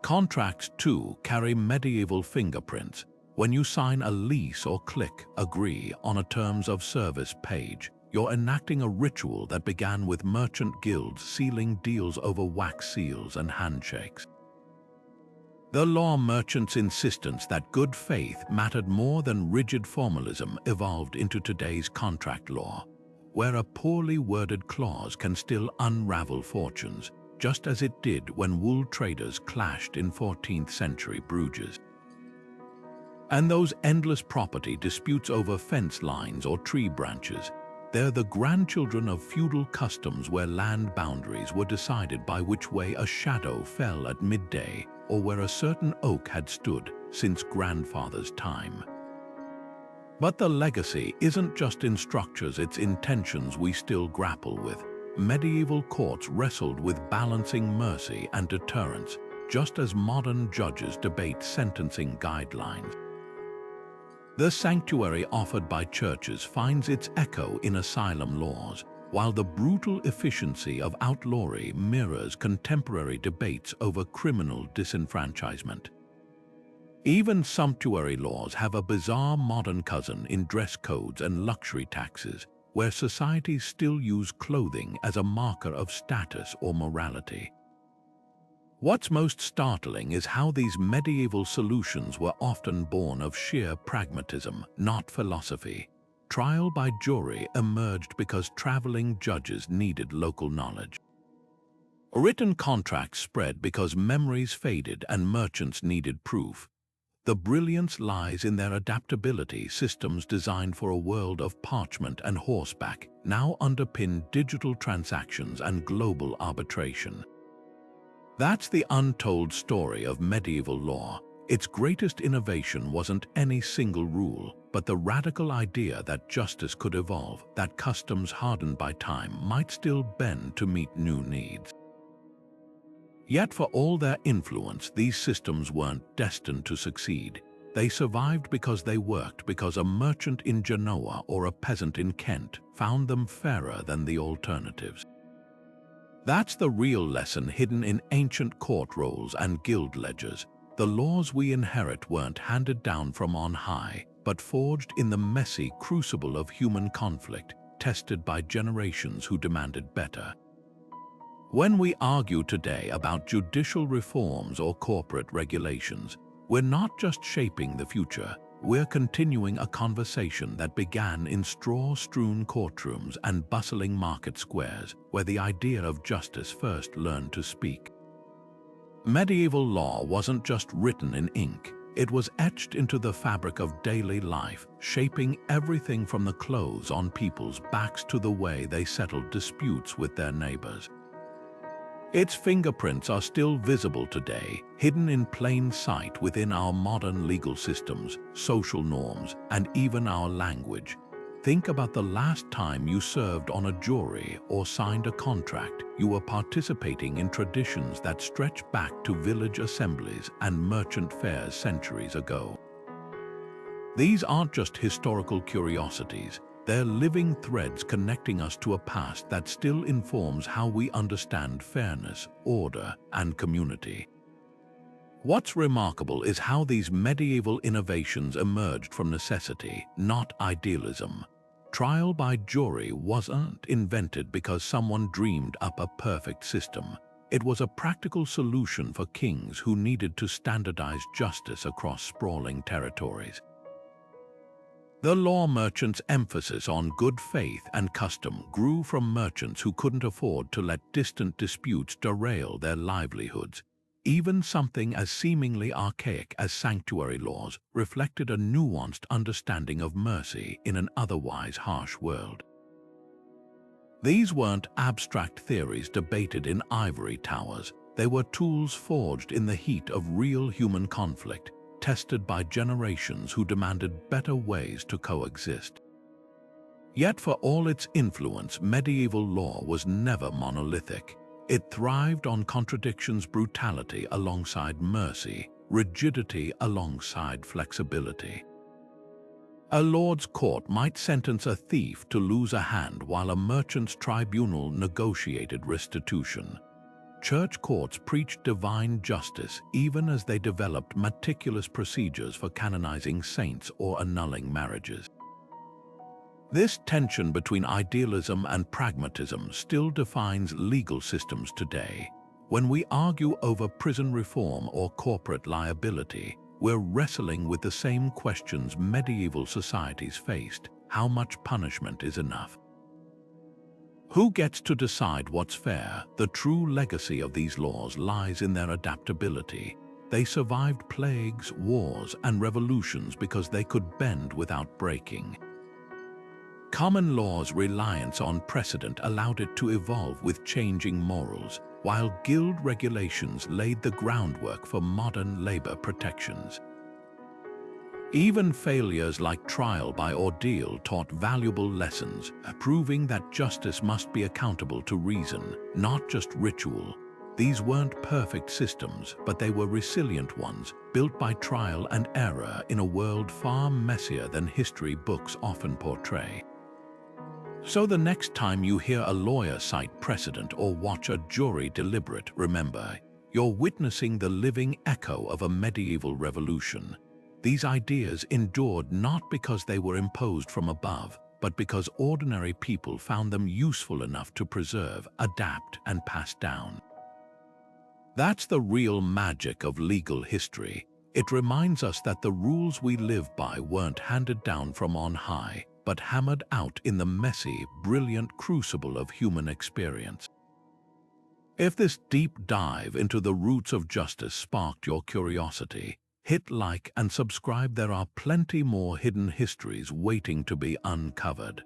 Contracts, too, carry medieval fingerprints. When you sign a lease or click agree on a terms of service page, you're enacting a ritual that began with merchant guilds sealing deals over wax seals and handshakes. The law merchants' insistence that good faith mattered more than rigid formalism evolved into today's contract law, where a poorly worded clause can still unravel fortunes, just as it did when wool traders clashed in 14th century Bruges. And those endless property disputes over fence lines or tree branches, they're the grandchildren of feudal customs where land boundaries were decided by which way a shadow fell at midday or where a certain oak had stood since grandfather's time. But the legacy isn't just in structures, it's intentions we still grapple with. medieval courts wrestled with balancing mercy and deterrence, just as modern judges debate sentencing guidelines. The sanctuary offered by churches finds its echo in asylum laws, while the brutal efficiency of outlawry mirrors contemporary debates over criminal disenfranchisement. Even sumptuary laws have a bizarre modern cousin in dress codes and luxury taxes, where societies still use clothing as a marker of status or morality. What's most startling is how these medieval solutions were often born of sheer pragmatism, not philosophy. Trial by jury emerged because traveling judges needed local knowledge. Written contracts spread because memories faded and merchants needed proof. The brilliance lies in their adaptability. Systems designed for a world of parchment and horseback now underpin digital transactions and global arbitration. That's the untold story of medieval law. Its greatest innovation wasn't any single rule, but the radical idea that justice could evolve, that customs hardened by time might still bend to meet new needs. Yet for all their influence, these systems weren't destined to succeed. They survived because they worked, because a merchant in Genoa or a peasant in Kent found them fairer than the alternatives. That's the real lesson hidden in ancient court rolls and guild ledgers. The laws we inherit weren't handed down from on high, but forged in the messy crucible of human conflict, tested by generations who demanded better. When we argue today about judicial reforms or corporate regulations, we're not just shaping the future, we're continuing a conversation that began in straw-strewn courtrooms and bustling market squares, where the idea of justice first learned to speak. Medieval law wasn't just written in ink, it was etched into the fabric of daily life, shaping everything from the clothes on people's backs to the way they settled disputes with their neighbors. Its fingerprints are still visible today, hidden in plain sight within our modern legal systems, social norms, and even our language. Think about the last time you served on a jury or signed a contract. You were participating in traditions that stretch back to village assemblies and merchant fairs centuries ago. These aren't just historical curiosities. They're living threads connecting us to a past that still informs how we understand fairness, order, and community. What's remarkable is how these medieval innovations emerged from necessity, not idealism. Trial by jury wasn't invented because someone dreamed up a perfect system. It was a practical solution for kings who needed to standardize justice across sprawling territories. The law merchants' emphasis on good faith and custom grew from merchants who couldn't afford to let distant disputes derail their livelihoods. Even something as seemingly archaic as sanctuary laws reflected a nuanced understanding of mercy in an otherwise harsh world. These weren't abstract theories debated in ivory towers. They were tools forged in the heat of real human conflict, tested by generations who demanded better ways to coexist. Yet for all its influence, medieval law was never monolithic. It thrived on contradictions, brutality alongside mercy, rigidity alongside flexibility. A lord's court might sentence a thief to lose a hand while a merchant's tribunal negotiated restitution. Church courts preached divine justice even as they developed meticulous procedures for canonizing saints or annulling marriages. This tension between idealism and pragmatism still defines legal systems today. When we argue over prison reform or corporate liability, we're wrestling with the same questions medieval societies faced. How much punishment is enough? Who gets to decide what's fair? The true legacy of these laws lies in their adaptability. They survived plagues, wars, and revolutions because they could bend without breaking. Common law's reliance on precedent allowed it to evolve with changing morals, while guild regulations laid the groundwork for modern labor protections. Even failures like trial by ordeal taught valuable lessons, proving that justice must be accountable to reason, not just ritual. These weren't perfect systems, but they were resilient ones, built by trial and error in a world far messier than history books often portray. So the next time you hear a lawyer cite precedent or watch a jury deliberate, remember, you're witnessing the living echo of a medieval revolution. These ideas endured not because they were imposed from above, but because ordinary people found them useful enough to preserve, adapt, and pass down. That's the real magic of legal history. It reminds us that the rules we live by weren't handed down from on high, but hammered out in the messy, brilliant crucible of human experience. If this deep dive into the roots of justice sparked your curiosity, hit like and subscribe. There are plenty more hidden histories waiting to be uncovered.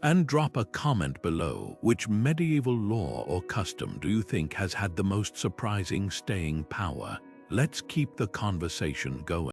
And drop a comment below. Which medieval law or custom do you think has had the most surprising staying power? Let's keep the conversation going.